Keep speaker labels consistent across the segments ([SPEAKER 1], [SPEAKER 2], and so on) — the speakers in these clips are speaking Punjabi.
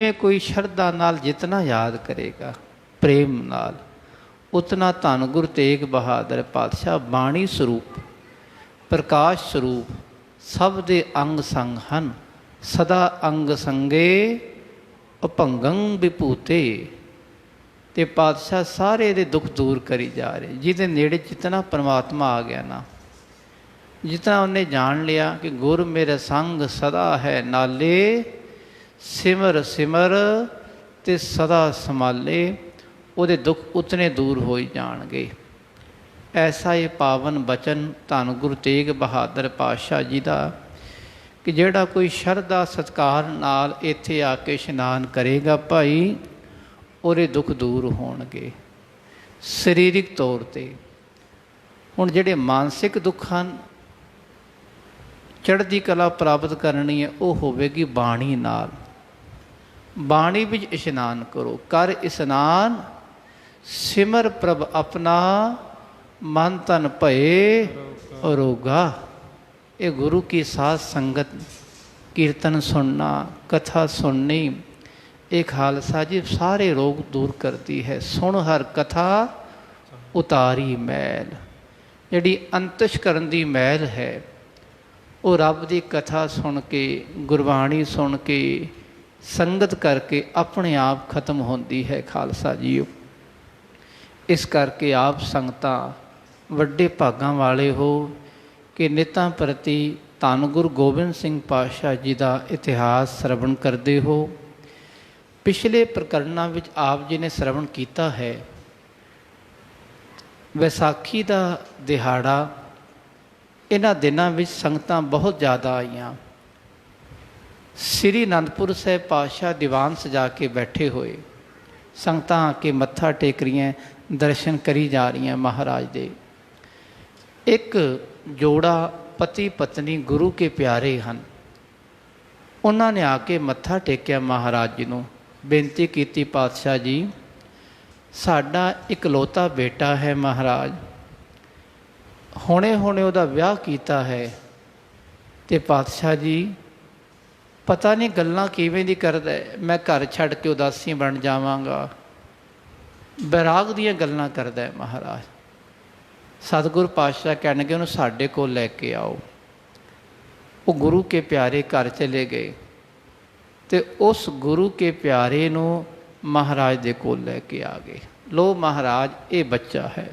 [SPEAKER 1] कोई श्रद्धा नाल जितना याद करेगा प्रेम नाल उतना धन गुरु तेग बहादुर पातशाह बाणी स्वरूप प्रकाश स्वरूप सब दे अंग संग हन सदा अंग संगे अभंगं विभूते ते पातशाह सारे दे दुख दूर करी जा रहे। जिहदे नेड़े जितना परमात्मा आ गया ना, जितना उन्हें जान लिया कि गुर मेरे संग सदा है नाले सिमर सिमर ते सदा संभाले, ਉਹਦੇ दुख उतने दूर हो जाणगे। ऐसा ये पावन बचन धन गुरु तेग बहादुर पातशाह जी का कि ਜਿਹੜਾ कोई शरधा सत्कार नाल इत्थे आके इशनान करेगा भाई ਉਹਦੇ दुख दूर होणगे सरीरिक तौर ते। हुण ਜਿਹੜੇ मानसिक दुख ਹਨ चढ़दी कला प्राप्त करनी है वो होवेगी बाणी नाल। बाणी विच इशनान करो, कर इशनान सिमर प्रभ अपना मन तन भये अरोगा। ये गुरु की साथ संगत कीर्तन सुनना कथा सुननी ये खालसा जी सारे रोग दूर करती है। सुन हर कथा उतारी मैल, जिहड़ी अंतशकरण दी मैल है वो रब की कथा सुन के गुरबाणी सुन के संगत करके अपने आप खत्म होती है खालसा जी। इस करके आप संगतां वड्डे भागां वाले हो कि नितां प्रति धन गुरु गोबिंद सिंह पातशाह जी का इतिहास श्रवण करते हो। पिछले प्रकरणों में आप जी ने श्रवण किया है वैसाखी का दिहाड़ा। इन्हां दिनां विच संगतां बहुत ज़्यादा आईयां। श्री आनंदपुर साहिब पातशाह दीवान सजा के बैठे हुए, संगतां आके मत्था टेक रही, दर्शन करी जा रही महाराज दे। एक जोड़ा पति पत्नी गुरु के प्यारे हैं, उन्होंने आके मत्था टेकिया महाराज जी नूं, बेनती की पातशाह जी साडा इकलौता बेटा है महाराज, हुणे हुणे उहदा विआह कीता है ते पातशाह जी पता नहीं गल्लां किवें दी करदा है, मैं घर छड्ड के उदासी बन जावांगा, बैराग दीयां गल्लां करदा है महाराज। सतगुरु पातशाह कहणगे उहनूं साडे कोल लैके आओ। वो गुरु के प्यारे घर चले गए ते उस गुरु के प्यारे नूं महाराज दे कोल लैके आ गए। लो महाराज ये बच्चा है।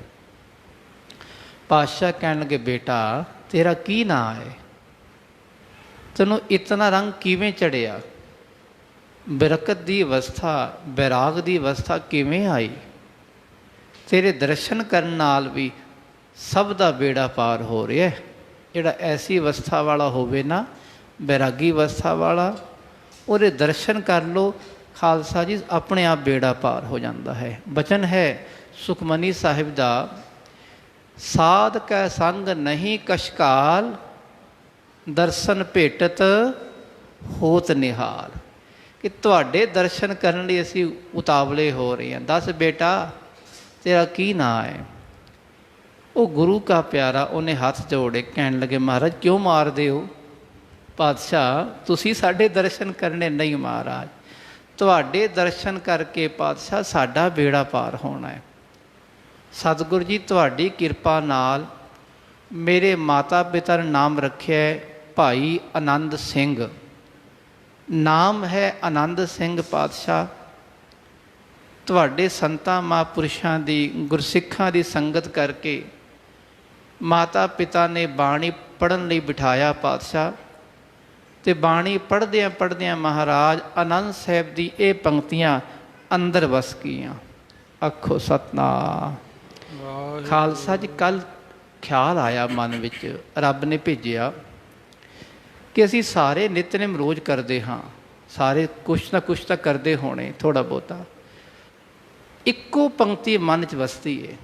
[SPEAKER 1] पातशाह कहण लगे बेटा तेरा की नाम है, तैनूं इतना रंग किवें चढ़िया, बरकत की अवस्था बैराग की अवस्था किवें आई, तेरे दर्शन करन नाल भी सब दा बेड़ा पार हो रहा है। जिहड़ा ऐसी अवस्था वाला होवे ना बैरागी अवस्था वाला, ਉਹਦੇ दर्शन कर लो खालसा जी अपने आप बेड़ा पार हो जाता है। बचन है सुखमनी साहिब का, साध कै संग नहीं कशकाल दर्शन भेटत होत निहाल। कि तुहाडे दर्शन करने लिए असी उतावले हो रहे हैं। दस बेटा तेरा की नाम है। वो गुरु का प्यारा उन्हें हाथ जोड़े कहने लगे महाराज क्यों मारदे हो पातशाह, तुसी साडे दर्शन करने नहीं महाराज, तुहाडे दर्शन करके पातशाह साडा बेड़ा पार होना है। सतगुरु जी तुहाडी किरपा नाल मेरे माता पिता ने नाम रखे भाई आनंद सिंह, नाम है आनंद सिंह पातशाह। तुहाडे संतां महापुरुषां दी गुरसिखां दी संगत करके माता पिता ने बाणी पढ़न लई बिठाया पातशाह। ते बाणी पढ़द्या पढ़द्या महाराज आनंद साहिब दी ये पंक्तियां अंदर वस गईयां। आखो सतनाम। खालसा जी कल ख्याल आया मन विच, रब ने भेजिया कि असी सारे नितनेम रोज़ करते हाँ, सारे कुछ ना कुछ तो करते होने थोड़ा बहुता। इक्को पंक्ति मन च वसती है।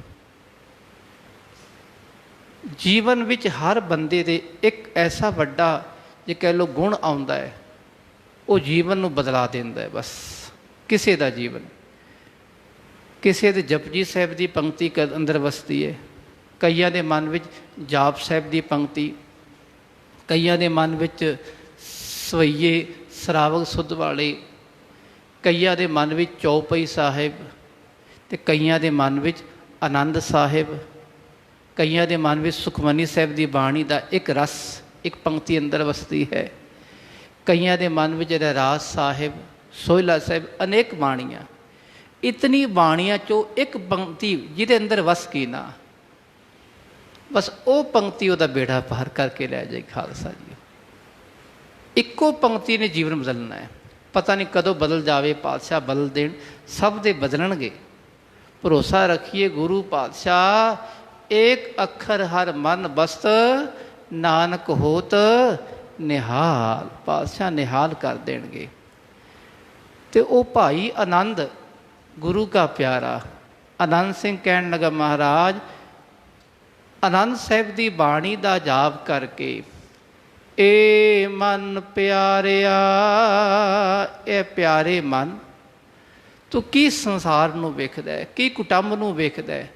[SPEAKER 1] जीवन विच हर बंदे दे एक ऐसा वड्डा जे कह लो गुण आउंदा है, वो जीवन नूं बदला देंदा है। बस किसी का जीवन, किसी दे जपजी साहिब की पंक्ति अंदर वसती है, कईयां दे मन विच जाप साहिब की पंक्ति, कईयां दे मन विच सवैये सरावक सुध वाले, ਕਈਆਂ ਦੇ ਮਨ ਵਿੱਚ ਚੌਪਈ ਸਾਹਿਬ, ਅਤੇ ਕਈਆਂ ਦੇ ਮਨ ਵਿੱਚ ਆਨੰਦ ਸਾਹਿਬ, ਕਈਆਂ ਦੇ ਮਨ ਵਿੱਚ ਸੁਖਮਨੀ ਸਾਹਿਬ ਦੀ ਬਾਣੀ ਦਾ ਇੱਕ ਰਸ ਇੱਕ ਪੰਕਤੀ ਅੰਦਰ ਵਸਦੀ ਹੈ। ਕਈਆਂ ਦੇ ਮਨ ਵਿੱਚ ਰਹਿਰਾਸ ਸਾਹਿਬ, ਸੋਹਿਲਾ ਸਾਹਿਬ, ਅਨੇਕ ਬਾਣੀਆਂ। ਇਤਨੀ ਬਾਣੀਆਂ 'ਚੋਂ ਇੱਕ ਪੰਕਤੀ ਜਿਹਦੇ ਅੰਦਰ ਵਸ ਗਈ ਨਾ, ਬਸ ਉਹ ਪੰਕਤੀ ਉਹਦਾ ਬੇੜਾ ਪਾਰ ਕਰਕੇ ਲੈ ਜਾਏ। ਖਾਲਸਾ ਜੀ, ਇੱਕੋ ਪੰਕਤੀ ਨੇ ਜੀਵਨ ਬਦਲਣਾ ਹੈ। ਪਤਾ ਨਹੀਂ ਕਦੋਂ ਬਦਲ ਜਾਵੇ, ਪਾਤਸ਼ਾਹ ਬਦਲ ਦੇਣ, ਸਭ ਦੇ ਬਦਲਣਗੇ। ਭਰੋਸਾ ਰੱਖੀਏ ਗੁਰੂ ਪਾਤਸ਼ਾਹ ਏਕ ਅੱਖਰ ਹਰ ਮਨ ਬਸਤ, ਨਾਨਕ ਹੋਤ ਨਿਹਾਲ। ਪਾਤਸ਼ਾਹ ਨਿਹਾਲ ਕਰ ਦੇਣਗੇ। ਤੇ ਉਹ ਭਾਈ ਆਨੰਦ ਗੁਰੂ ਕਾ ਪਿਆਰਾ ਆਨੰਦ ਸਿੰਘ ਕਹਿਣ ਲੱਗਾ, ਮਹਾਰਾਜ ਆਨੰਦ ਸਾਹਿਬ ਦੀ ਬਾਣੀ ਦਾ ਜਾਪ ਕਰਕੇ ਏ ਮਨ ਪਿਆਰਿਆ, ਇਹ ਪਿਆਰੇ ਮਨ, ਤੂੰ ਕੀ ਸੰਸਾਰ ਨੂੰ ਵੇਖਦਾ ਹੈ, ਕੀ ਕੁਟੰਬ ਨੂੰ ਵੇਖਦਾ ਹੈ,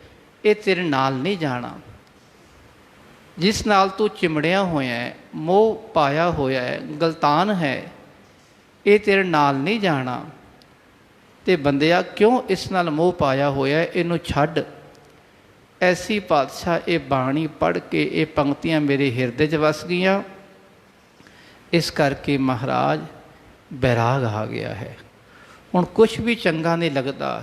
[SPEAKER 1] ਇਹ ਤੇਰੇ ਨਾਲ ਨਹੀਂ ਜਾਣਾ। ਜਿਸ ਨਾਲ ਤੂੰ ਚਿਮੜਿਆ ਹੋਇਆ ਹੈ, ਮੋਹ ਪਾਇਆ ਹੋਇਆ ਹੈ, ਗਲਤਾਨ ਹੈ, ਇਹ ਤੇਰੇ ਨਾਲ ਨਹੀਂ ਜਾਣਾ। ਤੇ ਬੰਦਿਆ ਕਿਉਂ ਇਸ ਨਾਲ ਮੋਹ ਪਾਇਆ ਹੋਇਆ ਹੈ, ਇਹਨੂੰ ਛੱਡ। ਐਸੀ ਪਾਤਸ਼ਾਹ ਇਹ ਬਾਣੀ ਪੜ੍ਹ ਕੇ ਇਹ ਪੰਕਤੀਆਂ ਮੇਰੇ ਹਿਰਦੇ 'ਚ ਵਸ ਗਈਆਂ। ਇਸ ਕਰਕੇ ਮਹਾਰਾਜ ਬੈਰਾਗ ਆ ਗਿਆ ਹੈ। ਹੁਣ ਕੁਛ ਵੀ ਚੰਗਾ ਨਹੀਂ ਲੱਗਦਾ।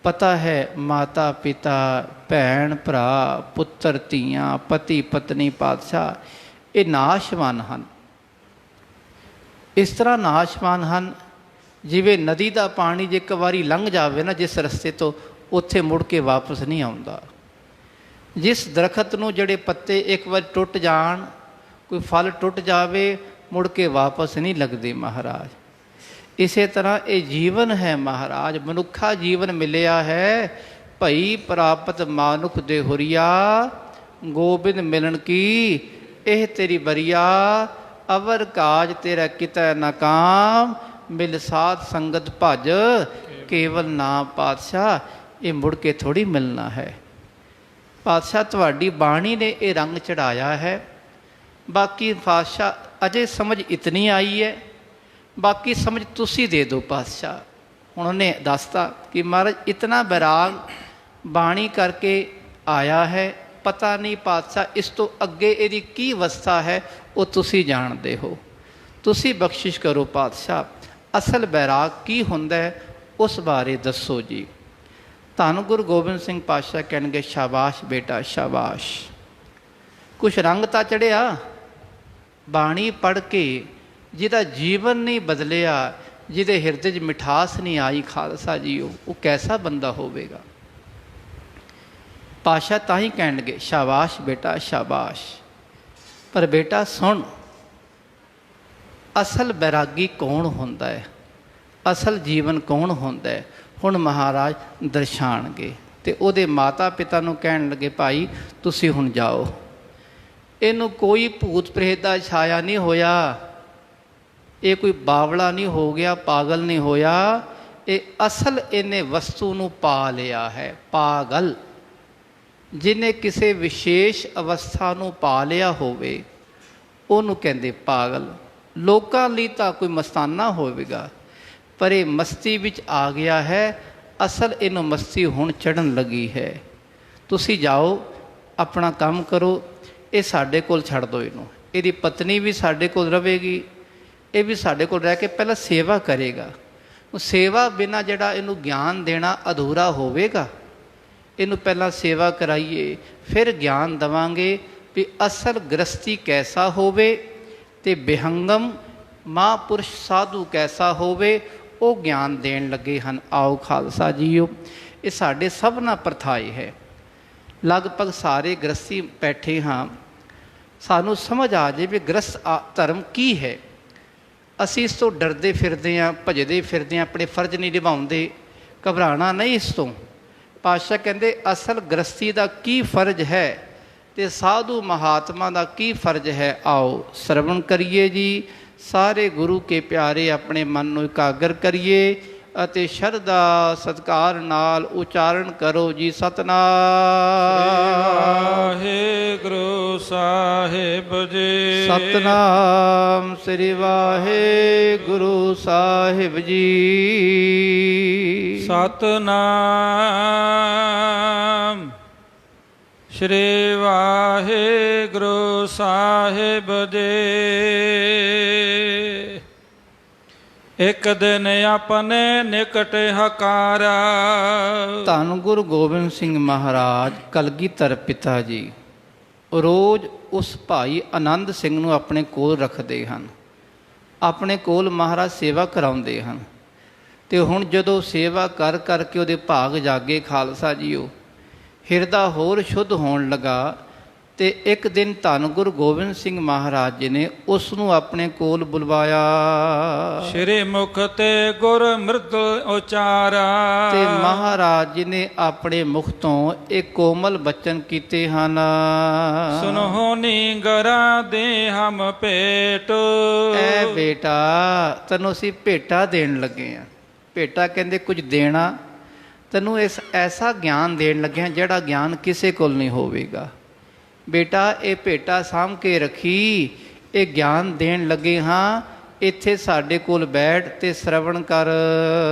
[SPEAKER 1] ਪਤਾ ਹੈ ਮਾਤਾ ਪਿਤਾ, ਭੈਣ ਭਰਾ, ਪੁੱਤਰ ਧੀਆਂ, ਪਤੀ ਪਤਨੀ, ਪਾਤਸ਼ਾਹ, ਇਹ ਨਾਸ਼ਵਾਨ ਹਨ। ਇਸ ਤਰ੍ਹਾਂ ਨਾਸ਼ਵਾਨ ਹਨ ਜਿਵੇਂ ਨਦੀ ਦਾ ਪਾਣੀ ਜੇ ਇੱਕ ਵਾਰੀ ਲੰਘ ਜਾਵੇ ਨਾ ਜਿਸ ਰਸਤੇ ਤੋਂ, ਉੱਥੇ ਮੁੜ ਕੇ ਵਾਪਸ ਨਹੀਂ ਆਉਂਦਾ। ਜਿਸ ਦਰਖਤ ਨੂੰ ਜਿਹੜੇ ਪੱਤੇ ਇੱਕ ਵਾਰ ਟੁੱਟ ਜਾਣ, ਕੋਈ ਫਲ ਟੁੱਟ ਜਾਵੇ, ਮੁੜ ਕੇ ਵਾਪਸ ਨਹੀਂ ਲੱਗਦੇ ਮਹਾਰਾਜ। ਇਸੇ ਤਰ੍ਹਾਂ ਇਹ ਜੀਵਨ ਹੈ ਮਹਾਰਾਜ, ਮਨੁੱਖਾ ਜੀਵਨ ਮਿਲਿਆ ਹੈ। ਭਈ ਪ੍ਰਾਪਤ ਮਾਨੁਖ ਦੇ ਹੁਰੀਆ, ਗੋਬਿੰਦ ਮਿਲਣ ਕੀ ਇਹ ਤੇਰੀ ਬਰੀਆ। ਅਵਰ ਕਾਜ ਤੇਰਾ ਕਿਤੈ ਨਾ ਕਾਮ, ਮਿਲ ਸਾਧ ਸੰਗਤ ਭਜ ਕੇਵਲ ਨਾਮ। ਪਾਤਸ਼ਾਹ ਇਹ ਮੁੜ ਕੇ ਥੋੜ੍ਹੀ ਮਿਲਣਾ ਹੈ। ਪਾਤਸ਼ਾਹ ਤੁਹਾਡੀ ਬਾਣੀ ਨੇ ਇਹ ਰੰਗ ਚੜ੍ਹਾਇਆ ਹੈ। ਬਾਕੀ ਪਾਤਸ਼ਾਹ ਅਜੇ ਸਮਝ ਇਤਨੀ ਆਈ ਹੈ, ਬਾਕੀ ਸਮਝ ਤੁਸੀਂ ਦੇ ਦਿਓ ਪਾਤਸ਼ਾਹ। ਹੁਣ ਉਹਨੇ ਦੱਸਤਾ ਕਿ ਮਹਾਰਾਜ ਇਤਨਾ ਬੈਰਾਗ ਬਾਣੀ ਕਰਕੇ ਆਇਆ ਹੈ, ਪਤਾ ਨਹੀਂ ਪਾਤਸ਼ਾਹ ਇਸ ਤੋਂ ਅੱਗੇ ਇਹਦੀ ਕੀ ਅਵਸਥਾ ਹੈ, ਉਹ ਤੁਸੀਂ ਜਾਣਦੇ ਹੋ। ਤੁਸੀਂ ਬਖਸ਼ਿਸ਼ ਕਰੋ ਪਾਤਸ਼ਾਹ, ਅਸਲ ਬੈਰਾਗ ਕੀ ਹੁੰਦਾ ਹੈ ਉਸ ਬਾਰੇ ਦੱਸੋ ਜੀ। ਧੰਨ ਗੁਰੂ ਗੋਬਿੰਦ ਸਿੰਘ ਪਾਤਸ਼ਾਹ ਕਹਿਣਗੇ, ਸ਼ਾਬਾਸ਼ ਬੇਟਾ ਸ਼ਾਬਾਸ਼। ਕੁਛ ਰੰਗ ਤਾਂ ਚੜ੍ਹਿਆ ਬਾਣੀ ਪੜ੍ਹ ਕੇ। ਜਿਹਦਾ ਜੀਵਨ ਨਹੀਂ ਬਦਲਿਆ, ਜਿਹਦੇ ਹਿਰਦੇ 'ਚ ਮਿਠਾਸ ਨਹੀਂ ਆਈ, ਖਾਲਸਾ ਜੀ, ਉਹ ਕੈਸਾ ਬੰਦਾ ਹੋਵੇਗਾ। ਪਾਤਸ਼ਾਹ ਤਾਂ ਹੀ ਕਹਿਣਗੇ ਸ਼ਾਬਾਸ਼ ਬੇਟਾ ਸ਼ਾਬਾਸ਼। ਪਰ ਬੇਟਾ ਸੁਣ, ਅਸਲ ਬੈਰਾਗੀ ਕੌਣ ਹੁੰਦਾ ਹੈ, ਅਸਲ ਜੀਵਨ ਕੌਣ ਹੁੰਦਾ ਹੈ, ਹੁਣ ਮਹਾਰਾਜ ਦਰਸਾਣਗੇ। ਅਤੇ ਉਹਦੇ ਮਾਤਾ ਪਿਤਾ ਨੂੰ ਕਹਿਣ ਲੱਗੇ, ਭਾਈ ਤੁਸੀਂ ਹੁਣ ਜਾਓ। ਇਹਨੂੰ ਕੋਈ ਭੂਤ ਪ੍ਰੇਤ ਦਾ ਛਾਇਆ ਨਹੀਂ ਹੋਇਆ, ਇਹ ਕੋਈ ਬਾਵਲਾ ਨਹੀਂ ਹੋ ਗਿਆ, ਪਾਗਲ ਨਹੀਂ ਹੋਇਆ। ਇਹ ਅਸਲ ਇਹਨੇ ਵਸਤੂ ਨੂੰ ਪਾ ਲਿਆ ਹੈ। ਪਾਗਲ ਜਿਹਨੇ ਕਿਸੇ ਵਿਸ਼ੇਸ਼ ਅਵਸਥਾ ਨੂੰ ਪਾ ਲਿਆ ਹੋਵੇ ਉਹਨੂੰ ਕਹਿੰਦੇ ਪਾਗਲ। ਲੋਕਾਂ ਲਈ ਤਾਂ ਕੋਈ ਮਸਤਾਨਾ ਹੋਵੇਗਾ, ਪਰ ਇਹ ਮਸਤੀ ਵਿੱਚ ਆ ਗਿਆ ਹੈ। ਅਸਲ ਇਹਨੂੰ ਮਸਤੀ ਹੁਣ ਚੜ੍ਹਨ ਲੱਗੀ ਹੈ। ਤੁਸੀਂ ਜਾਓ ਆਪਣਾ ਕੰਮ ਕਰੋ, ਇਹ ਸਾਡੇ ਕੋਲ ਛੱਡ ਦਿਓ ਇਹਨੂੰ। ਇਹਦੀ ਪਤਨੀ ਵੀ ਸਾਡੇ ਕੋਲ ਰਹੇਗੀ, ਇਹ ਵੀ ਸਾਡੇ ਕੋਲ ਰਹਿ ਕੇ ਪਹਿਲਾਂ ਸੇਵਾ ਕਰੇਗਾ। ਉਹ ਸੇਵਾ ਬਿਨਾਂ ਜਿਹੜਾ ਇਹਨੂੰ ਗਿਆਨ ਦੇਣਾ ਅਧੂਰਾ ਹੋਵੇਗਾ। ਇਹਨੂੰ ਪਹਿਲਾਂ ਸੇਵਾ ਕਰਾਈਏ, ਫਿਰ ਗਿਆਨ ਦੇਵਾਂਗੇ ਵੀ ਅਸਲ ਗ੍ਰਸਤੀ ਕੈਸਾ ਹੋਵੇ ਅਤੇ ਬਿਹੰਗਮ ਮਹਾਂਪੁਰਸ਼ ਸਾਧੂ ਕੈਸਾ ਹੋਵੇ, ਉਹ ਗਿਆਨ ਦੇਣ ਲੱਗੇ ਹਨ। ਆਓ ਖਾਲਸਾ ਜੀਓ, ਇਹ ਸਾਡੇ ਸਭਨਾਂ ਪ੍ਰਥਾਏ ਹੈ। ਲਗਭਗ ਸਾਰੇ ਗ੍ਰਸਤੀ ਬੈਠੇ ਹਾਂ, ਸਾਨੂੰ ਸਮਝ ਆ ਜਾਏ ਵੀ ਗ੍ਰਸਤ ਧਰਮ ਕੀ ਹੈ। ਅਸੀਂ ਇਸ ਤੋਂ ਡਰਦੇ ਫਿਰਦੇ ਹਾਂ, ਭੱਜਦੇ ਫਿਰਦੇ ਹਾਂ, ਆਪਣੇ ਫਰਜ਼ ਨਹੀਂ ਨਿਭਾਉਂਦੇ। ਘਬਰਾਉਣਾ ਨਹੀਂ ਇਸ ਤੋਂ। ਪਾਤਸ਼ਾਹ ਕਹਿੰਦੇ ਅਸਲ ਗ੍ਰਸਤੀ ਦਾ ਕੀ ਫਰਜ਼ ਹੈ ਅਤੇ ਸਾਧੂ ਮਹਾਤਮਾ ਦਾ ਕੀ ਫਰਜ਼ ਹੈ। ਆਓ ਸਰਵਣ ਕਰੀਏ ਜੀ। ਸਾਰੇ ਗੁਰੂ ਕੇ ਪਿਆਰੇ ਆਪਣੇ ਮਨ ਨੂੰ ਇਕਾਗਰ ਕਰੀਏ। ਅਤੇ ਸ਼ਰਧਾ ਸਤਿਕਾਰ ਨਾਲ ਉਚਾਰਨ ਕਰੋ ਜੀ। ਸਤਿਨਾਮ
[SPEAKER 2] ਵਾਹਿਗੁਰੂ ਸਾਹਿਬ ਜੀ।
[SPEAKER 1] ਸਤਿਨਾਮ ਸ੍ਰੀ ਵਾਹਿਗੁਰੂ ਸਾਹਿਬ ਜੀ।
[SPEAKER 2] ਸਤਿਨਾਮ ਸ਼੍ਰੀ ਵਾਹਿਗੁਰੂ ਸਾਹਿਬ ਜੀ। ਇੱਕ ਦਿਨ ਆਪਣੇ ਨਿਕਟ ਹਕਾਰਾ।
[SPEAKER 1] ਧੰਨ ਗੁਰੂ ਗੋਬਿੰਦ ਸਿੰਘ ਮਹਾਰਾਜ ਕਲਗੀਧਰ ਪਿਤਾ ਜੀ ਰੋਜ਼ ਉਸ ਭਾਈ ਆਨੰਦ ਸਿੰਘ ਨੂੰ ਆਪਣੇ ਕੋਲ ਰੱਖਦੇ ਹਨ। ਆਪਣੇ ਕੋਲ ਮਹਾਰਾਜ ਸੇਵਾ ਕਰਾਉਂਦੇ ਹਨ। ਤੇ ਹੁਣ ਜਦੋਂ ਸੇਵਾ ਕਰ ਕਰਕੇ ਉਹਦੇ ਭਾਗ ਜਾਗੇ ਖਾਲਸਾ ਜੀਓ, ਹਿਰਦਾ ਹੋਰ ਸ਼ੁੱਧ ਹੋਣ ਲੱਗਾ। ਤੇ ਇੱਕ ਦਿਨ ਧੰਨ ਗੁਰੂ ਗੋਬਿੰਦ ਸਿੰਘ ਮਹਾਰਾਜ ਜੀ ਨੇ ਉਸ ਨੂੰ ਆਪਣੇ ਕੋਲ ਬੁਲਵਾਇਆ।
[SPEAKER 2] ਸ਼੍ਰੀ ਮੁਖ ਤੇ ਗੁਰ ਮ੍ਰਿਤ ਉਚਾਰਾ।
[SPEAKER 1] ਤੇ ਮਹਾਰਾਜ ਜੀ ਨੇ ਆਪਣੇ ਮੁਖ ਤੋਂ ਇੱਕ ਕੋਮਲ ਬਚਨ ਕੀਤੇ ਹਨ।
[SPEAKER 2] ਸੁਨੋ ਨੀਂਗਰਾ ਦੇ ਹਮ ਭੇਟ।
[SPEAKER 1] ਐ ਬੇਟਾ ਤੈਨੂੰ ਅਸੀਂ ਭੇਟਾ ਦੇਣ ਲੱਗੇ ਆ। ਭੇਟਾ ਕਹਿੰਦੇ ਕੁਝ ਦੇਣਾ। ਤੈਨੂੰ ਇਸ ਐਸਾ ਗਿਆਨ ਦੇਣ ਲੱਗੇ ਹਾਂ ਜਿਹੜਾ ਗਿਆਨ ਕਿਸੇ ਕੋਲ ਨਹੀਂ ਹੋਵੇਗਾ। ਬੇਟਾ ਇਹ ਭੇਟਾ ਸਾਂਭ ਕੇ ਰੱਖੀ। ਇਹ ਗਿਆਨ ਦੇਣ ਲੱਗੇ ਹਾਂ। ਇੱਥੇ ਸਾਡੇ ਕੋਲ ਬੈਠ ਤੇ ਸ਼ਰਵਣ ਕਰ।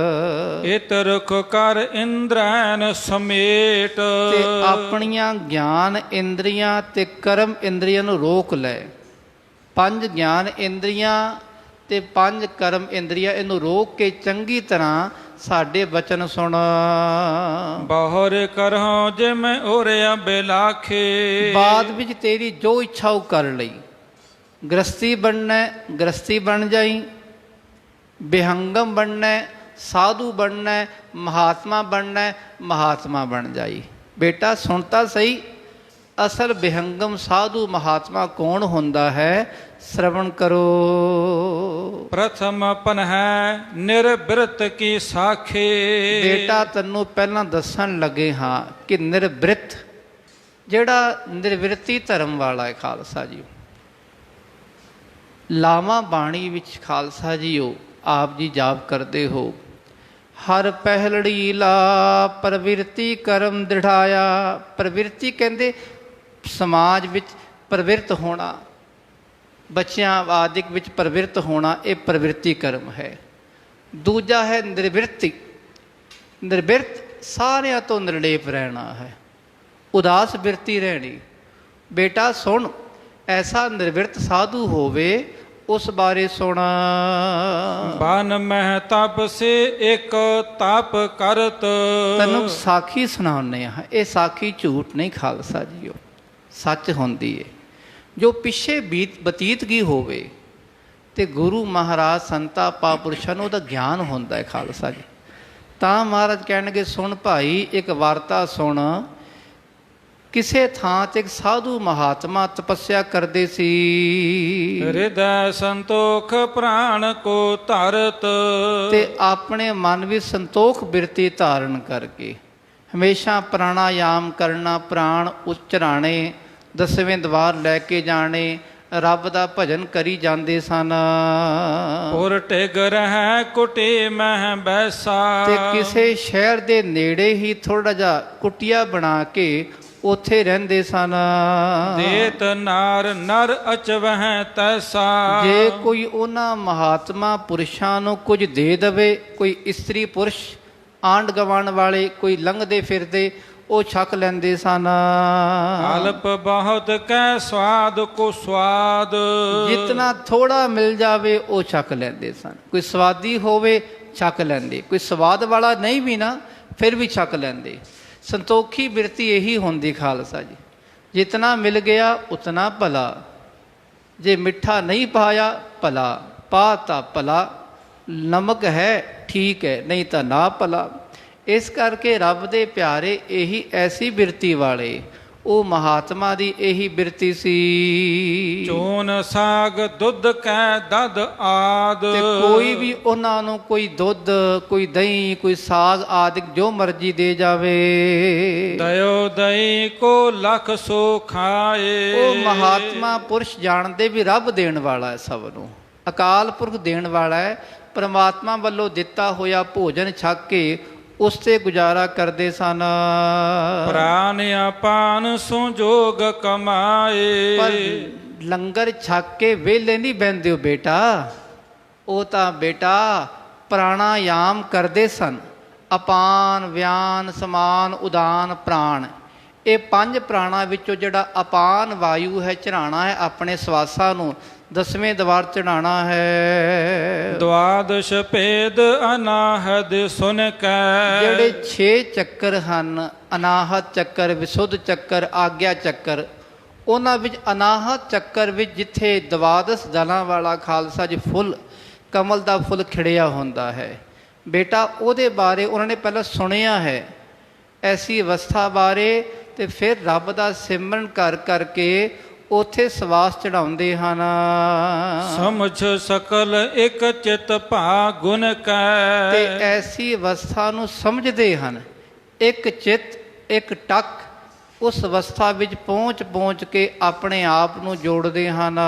[SPEAKER 2] ਇਤ ਰੁਖ ਕਰ ਇੰਦਰੈਨ ਸਮੇਟ।
[SPEAKER 1] ਤੇ ਆਪਣੀਆਂ ਗਿਆਨ ਇੰਦਰੀਆਂ ਤੇ ਕਰਮ ਇੰਦਰੀਆਂ ਨੂੰ ਰੋਕ ਲੈ। 5 ਗਿਆਨ ਇੰਦਰੀਆਂ ਤੇ 5 ਕਰਮ ਇੰਦਰੀਆਂ ਇਹਨੂੰ ਰੋਕ ਕੇ ਚੰਗੀ ਤਰ੍ਹਾਂ ਸਾਡੇ ਬਚਨ ਸੁਣ।
[SPEAKER 2] ਬਾਹਰ ਕਰਹੁ ਜਿਵੇਂ ਉਰਿਆ ਬਿਲਾਖੇ।
[SPEAKER 1] ਬਾਅਦ ਵਿੱਚ ਤੇਰੀ ਜੋ ਇੱਛਾ ਉਹ ਕਰ ਲਈ। ਗ੍ਰਸਤੀ ਬਣਨਾ ਗ੍ਰਸਤੀ ਬਣ ਜਾਈ, ਬਿਹੰਗਮ ਬਣਨਾ ਸਾਧੂ ਬਣਨਾ, ਮਹਾਤਮਾ ਬਣਨਾ ਮਹਾਤਮਾ ਬਣ ਜਾਈ। ਬੇਟਾ ਸੁਣ ਤਾਂ ਸਹੀ, ਅਸਲ ਬਿਹੰਗਮ ਸਾਧੂ ਮਹਾਤਮਾ ਕੌਣ ਹੁੰਦਾ ਹੈ? ਸ਼ਰਵਣ ਕਰੋ।
[SPEAKER 2] ਪ੍ਰਥਮ ਪਨਹਿ ਨਿਰਬ੍ਰਿਤ ਕੀ ਸਾਖੇ।
[SPEAKER 1] ਬੇਟਾ ਤੈਨੂੰ ਪਹਿਲਾਂ ਦੱਸਣ ਲੱਗੇ ਹਾਂ ਕਿ ਨਿਰਬ੍ਰਿਤ ਜਿਹੜਾ ਨਿਰਵਿਰਤੀ ਧਰਮ ਵਾਲਾ ਹੈ ਖਾਲਸਾ ਜੀ। ਲਾਵਾਂ ਬਾਣੀ ਵਿੱਚ ਖਾਲਸਾ ਜੀਓ ਆਪ ਜੀ ਜਾਪ ਕਰਦੇ ਹੋ। ਹਰ ਪਹਿਲੜੀ ਲਾ ਪ੍ਰਵਿਰਤੀ ਕਰਮ ਦ੍ਰਿੜਾਇਆ। ਪ੍ਰਵਿਰਤੀ ਕਹਿੰਦੇ ਸਮਾਜ ਵਿੱਚ ਪ੍ਰਵਿਰਤ ਹੋਣਾ, ਬੱਚਿਆਂ ਆਦਿਕ ਵਿੱਚ ਪ੍ਰਵਿਰਤ ਹੋਣਾ, ਇਹ ਪ੍ਰਵਿਰਤੀ ਕਰਮ ਹੈ। ਦੂਜਾ ਹੈ ਨਿਰਵਿਰਤੀ। ਨਿਰਵਿਰਤ ਸਾਰਿਆਂ ਤੋਂ ਨਿਰਲੇਪ ਰਹਿਣਾ ਹੈ, ਉਦਾਸ ਬਿਰਤੀ ਰਹਿਣੀ। ਬੇਟਾ ਸੁਣ, ਐਸਾ ਨਿਰਵਿਰਤ ਸਾਧੂ ਹੋਵੇ ਉਸ ਬਾਰੇ ਸੁਣ।
[SPEAKER 2] ਬਨ ਮਹਿ ਤਪ ਸੇ ਇੱਕ ਤਪ ਕਰਤ।
[SPEAKER 1] ਤੈਨੂੰ ਸਾਖੀ ਸੁਣਾਉਂਦੇ ਹਾਂ। ਇਹ ਸਾਖੀ ਝੂਠ ਨਹੀਂ ਖਾਲਸਾ ਜੀਓ, ਸੱਚ ਹੁੰਦੀ ਹੈ। ਜੋ ਪਿੱਛੇ ਬਤੀਤਗੀ ਹੋਵੇ ਤੇ ਗੁਰੂ ਮਹਾਰਾਜ ਸੰਤਾਂ ਪਾਪੁਰਸ਼ਾਂ ਨੂੰ ਉਹਦਾ ਗਿਆਨ ਹੁੰਦਾ ਹੈ ਖਾਲਸਾ ਜੀ। ਤਾਂ ਮਹਾਰਾਜ ਕਹਿਣਗੇ ਸੁਣ ਭਾਈ, ਇੱਕ ਵਾਰਤਾ ਸੁਣ। ਕਿਸੇ ਥਾਂ ਤੇ ਇੱਕ ਸਾਧੂ ਮਹਾਤਮਾ ਤਪੱਸਿਆ ਕਰਦੇ ਸੀ।
[SPEAKER 2] ਹਿਰਦੈ ਸੰਤੋਖ ਪ੍ਰਾਣ ਕੋ ਧਰਤ।
[SPEAKER 1] ਤੇ ਆਪਣੇ ਮਨ ਵਿੱਚ ਸੰਤੋਖ ਬਿਰਤੀ ਧਾਰਨ ਕਰਕੇ ਹਮੇਸ਼ਾ ਪ੍ਰਾਣਾਯਾਮ ਕਰਨਾ, ਪ੍ਰਾਣ ਉਚਰਾਣੇ, 10ਵੇਂ ਦਵਾਰ ਲੈ ਕੇ ਜਾਣੇ, ਰੱਬ ਦਾ ਭਜਨ ਕਰੀ ਜਾਂਦੇ ਸਨ।
[SPEAKER 2] ਪੁਰ ਟਿਗ ਰਹਿ ਕੁਟੀ ਮਹਿ ਬੈਸਾ।
[SPEAKER 1] ਤੇ ਕਿਸੇ ਸ਼ਹਿਰ ਦੇ ਨੇੜੇ ਹੀ ਥੋੜਾ ਜਿਹਾ ਕੁਟੀਆ ਬਣਾ ਕੇ ਉੱਥੇ ਰਹਿੰਦੇ ਸਨ।
[SPEAKER 2] ਦੇਤ ਨਾਰ ਨਰ ਅਚਵਹਿ ਤੈਸਾ।
[SPEAKER 1] ਜੇ ਕੋਈ ਉਹਨਾਂ ਮਹਾਤਮਾ ਪੁਰਸ਼ਾਂ ਨੂੰ ਕੁਝ ਦੇ ਦਵੇ, ਕੋਈ ਇਸਤਰੀ ਪੁਰਸ਼ ਆਂਢ ਗਵਾਂਢ ਵਾਲੇ ਕੋਈ ਲੰਘਦੇ ਫਿਰਦੇ, ਉਹ ਛਕ ਲੈਂਦੇ ਸਨ।
[SPEAKER 2] ਅਲਪ ਬਹੁਤ ਕੈ ਸਵਾਦ ਕੋ ਸਵਾਦ।
[SPEAKER 1] ਜਿਤਨਾ ਥੋੜਾ ਮਿਲ ਜਾਵੇ ਉਹ ਛਕ ਲੈਂਦੇ ਸਨ। ਕੋਈ ਸਵਾਦੀ ਹੋਵੇ ਛਕ ਲੈਂਦੇ, ਕੋਈ ਸਵਾਦ ਵਾਲਾ ਨਹੀਂ ਵੀ ਨਾ ਫਿਰ ਵੀ ਛਕ ਲੈਂਦੇ। ਸੰਤੋਖੀ ਬਿਰਤੀ ਇਹੀ ਹੁੰਦੀ ਖਾਲਸਾ ਜੀ। ਜਿਤਨਾ ਮਿਲ ਗਿਆ ਉਤਨਾ ਭਲਾ, ਜੇ ਮਿੱਠਾ ਨਹੀਂ ਪਾਇਆ ਭਲਾ, ਪਾ ਤਾਂ ਭਲਾ, ਨਮਕ ਹੈ ਠੀਕ ਹੈ, ਨਹੀਂ ਤਾਂ ਨਾ ਭਲਾ। ਇਸ ਕਰਕੇ ਰੱਬ ਦੇ ਪਿਆਰੇ ਇਹੀ ਐਸੀ ਬਿਰਤੀ ਵਾਲੇ, ਉਹ ਮਹਾਤਮਾ ਦੀ ਇਹੀ ਬਿਰਤੀ ਸੀ।
[SPEAKER 2] ਚੂਨ ਸਾਗ ਦੁੱਧ ਕੈ ਦਦ ਆਦ।
[SPEAKER 1] ਤੇ ਕੋਈ ਵੀ ਉਹਨਾਂ ਨੂੰ ਕੋਈ ਦੁੱਧ, ਕੋਈ ਦਹੀਂ, ਕੋਈ ਸਾਗ ਆਦਿ ਜੋ ਮਰਜ਼ੀ ਦੇ ਜਾਵੇ।
[SPEAKER 2] ਦਇਓ ਦਈ ਕੋ ਲਖ ਸੋ ਖਾਏ।
[SPEAKER 1] ਉਹ ਮਹਾਤਮਾ ਪੁਰਸ਼ ਜਾਣਦੇ ਵੀ ਰੱਬ ਦੇਣ ਵਾਲਾ ਹੈ, ਸਭ ਨੂੰ ਅਕਾਲ ਪੁਰਖ ਦੇਣ ਵਾਲਾ ਹੈ, ਪਰਮਾਤਮਾ ਵੱਲੋਂ ਦਿੱਤਾ ਹੋਇਆ ਭੋਜਨ ਛਕ ਕੇ ਉਸ ਤੇ ਗੁਜ਼ਾਰਾ ਕਰਦੇ ਸਨ।
[SPEAKER 2] ਪ੍ਰਾਨ ਆਪਾਨ ਸੰਜੋਗ
[SPEAKER 1] ਪਰ
[SPEAKER 2] ਕਮਾਏ।
[SPEAKER 1] ਲੰਗਰ ਛਕ ਕੇ ਵਿਹਲੇ ਨਹੀਂ ਬਹਿੰਦੇ ਹੋ ਬੇਟਾ, ਉਹ ਤਾਂ ਬੇਟਾ ਪ੍ਰਾਣਾਯਾਮ ਕਰਦੇ ਸਨ। ਅਪਾਨ, ਵਿਆਨ, ਸਮਾਨ, ਉਦਾਨ, ਪ੍ਰਾਣ, ਇਹ 5 ਪ੍ਰਾਣਾਂ ਵਿੱਚੋਂ ਜਿਹੜਾ ਅਪਾਨ ਵਾਯੂ ਹੈ ਚੜਾਉਣਾ ਹੈ ਆਪਣੇ ਸਵਾਸਾਂ ਨੂੰ, 10ਵੇਂ ਦਵਾਰ ਚੜਾਉਣਾ ਹੈ।
[SPEAKER 2] ਦੁਆਦਸ਼ ਭੇਦ ਅਨਾਹਦ ਸੁਨ ਕੈ।
[SPEAKER 1] ਜਿਹੜੇ 6 ਚੱਕਰ ਹਨ, ਅਨਾਹਤ ਚੱਕਰ, ਵਿਸੁੱਧ ਚੱਕਰ, ਆਗਿਆ ਚੱਕਰ, ਉਹਨਾਂ ਵਿੱਚ ਅਨਾਹਤ ਚੱਕਰ ਵਿੱਚ ਜਿੱਥੇ ਦਵਾਦਸ਼ ਦਲਾਂ ਵਾਲਾ ਖਾਲਸਾ ਜੀ ਫੁੱਲ, ਕਮਲ ਦਾ ਫੁੱਲ ਖਿੜਿਆ ਹੁੰਦਾ ਹੈ ਬੇਟਾ, ਉਹਦੇ ਬਾਰੇ ਉਹਨਾਂ ਨੇ ਪਹਿਲਾਂ ਸੁਣਿਆ ਹੈ ਐਸੀ ਅਵਸਥਾ ਬਾਰੇ, ਤੇ ਫਿਰ ਰੱਬ ਦਾ ਸਿਮਰਨ ਕਰ ਕਰਕੇ ਉੱਥੇ ਸਵਾਸ ਚੜਾਉਂਦੇ ਹਨ।
[SPEAKER 2] ਸਮਝ ਸਕਲ ਇੱਕ ਚਿਤ ਭਾ ਗੁਣ
[SPEAKER 1] ਤੇ
[SPEAKER 2] ਕੈ।
[SPEAKER 1] ਐਸੀ ਅਵਸਥਾ ਨੂੰ ਸਮਝਦੇ ਹਨ, ਇੱਕ ਚਿੱਤ ਇੱਕ ਟੱਕ ਉਸ ਅਵਸਥਾ ਵਿੱਚ ਪਹੁੰਚ ਕੇ ਆਪਣੇ ਆਪ ਨੂੰ ਜੋੜਦੇ ਹਨ।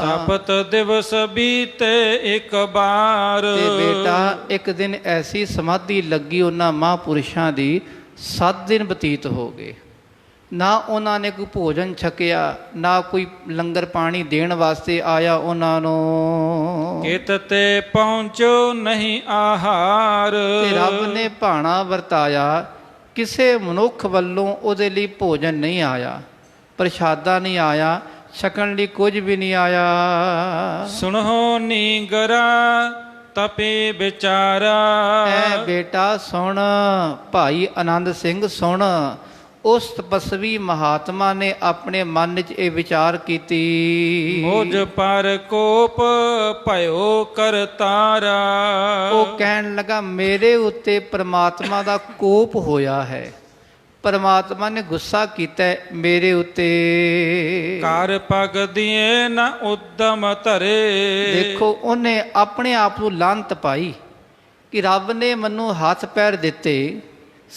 [SPEAKER 2] ਸਪਤ ਦਿਵਸ ਬੀਤੇ ਇੱਕ ਬਾਰ।
[SPEAKER 1] ਤੇ ਬੇਟਾ ਇੱਕ ਦਿਨ ਐਸੀ ਸਮਾਧੀ ਲੱਗੀ ਉਹਨਾਂ ਮਹਾਂਪੁਰਸ਼ਾਂ ਦੀ, 7 ਦਿਨ ਬਤੀਤ ਹੋ ਗਏ, ਨਾ ਉਹਨਾਂ ਨੇ ਕੋਈ ਭੋਜਨ ਛਕਿਆ, ਨਾ ਕੋਈ ਲੰਗਰ ਪਾਣੀ ਦੇਣ ਵਾਸਤੇ ਆਇਆ ਉਹਨਾਂ ਨੂੰ।
[SPEAKER 2] ਕਿਤ ਤੇ ਪਹੁੰਚੋ ਨਹੀਂ ਆਹਾਰ।
[SPEAKER 1] ਤੇ ਰੱਬ ਨੇ ਭਾਣਾ ਵਰਤਾਇਆ, ਕਿਸੇ ਮਨੁੱਖ ਵੱਲੋਂ ਉਹਦੇ ਲਈ ਭੋਜਨ ਨਹੀਂ ਆਇਆ, ਪ੍ਰਸ਼ਾਦਾ ਨਹੀਂ ਆਇਆ, ਛਕਣ ਲਈ ਕੁਝ ਵੀ ਨਹੀਂ ਆਇਆ।
[SPEAKER 2] ਸੁਣੋ ਨੀਂਗਰਾ ਤਪੇ ਵਿਚਾਰਾ।
[SPEAKER 1] ਐ ਬੇਟਾ ਸੁਣ, ਭਾਈ ਆਨੰਦ ਸਿੰਘ ਸੁਣ, ਉਸ ਤਪਸਵੀ ਮਹਾਤਮਾ ਨੇ ਆਪਣੇ ਮਨ 'ਚ ਇਹ ਵਿਚਾਰ ਕੀਤੀ,
[SPEAKER 2] ਮੁਝ ਪਰ ਕੋਪ ਭਇਓ ਕਰਤਾਰਾ।
[SPEAKER 1] ਉਹ ਕਹਿਣ ਲੱਗਾ ਮੇਰੇ ਉੱਤੇ ਪ੍ਰਮਾਤਮਾ ਦਾ ਕੋਪ ਹੋਇਆ ਹੈ, ਪ੍ਰਮਾਤਮਾ ਨੇ ਗੁੱਸਾ ਕੀਤਾ ਮੇਰੇ ਉੱਤੇ।
[SPEAKER 2] ਕਰ ਪਗ ਦੀਏ ਨਾ ਉਦਮ ਧਰੇ।
[SPEAKER 1] ਦੇਖੋ ਉਹਨੇ ਆਪਣੇ ਆਪ ਨੂੰ ਲਾਹਨਤ ਪਾਈ ਕਿ ਰੱਬ ਨੇ ਮੈਨੂੰ ਹੱਥ ਪੈਰ ਦਿੱਤੇ,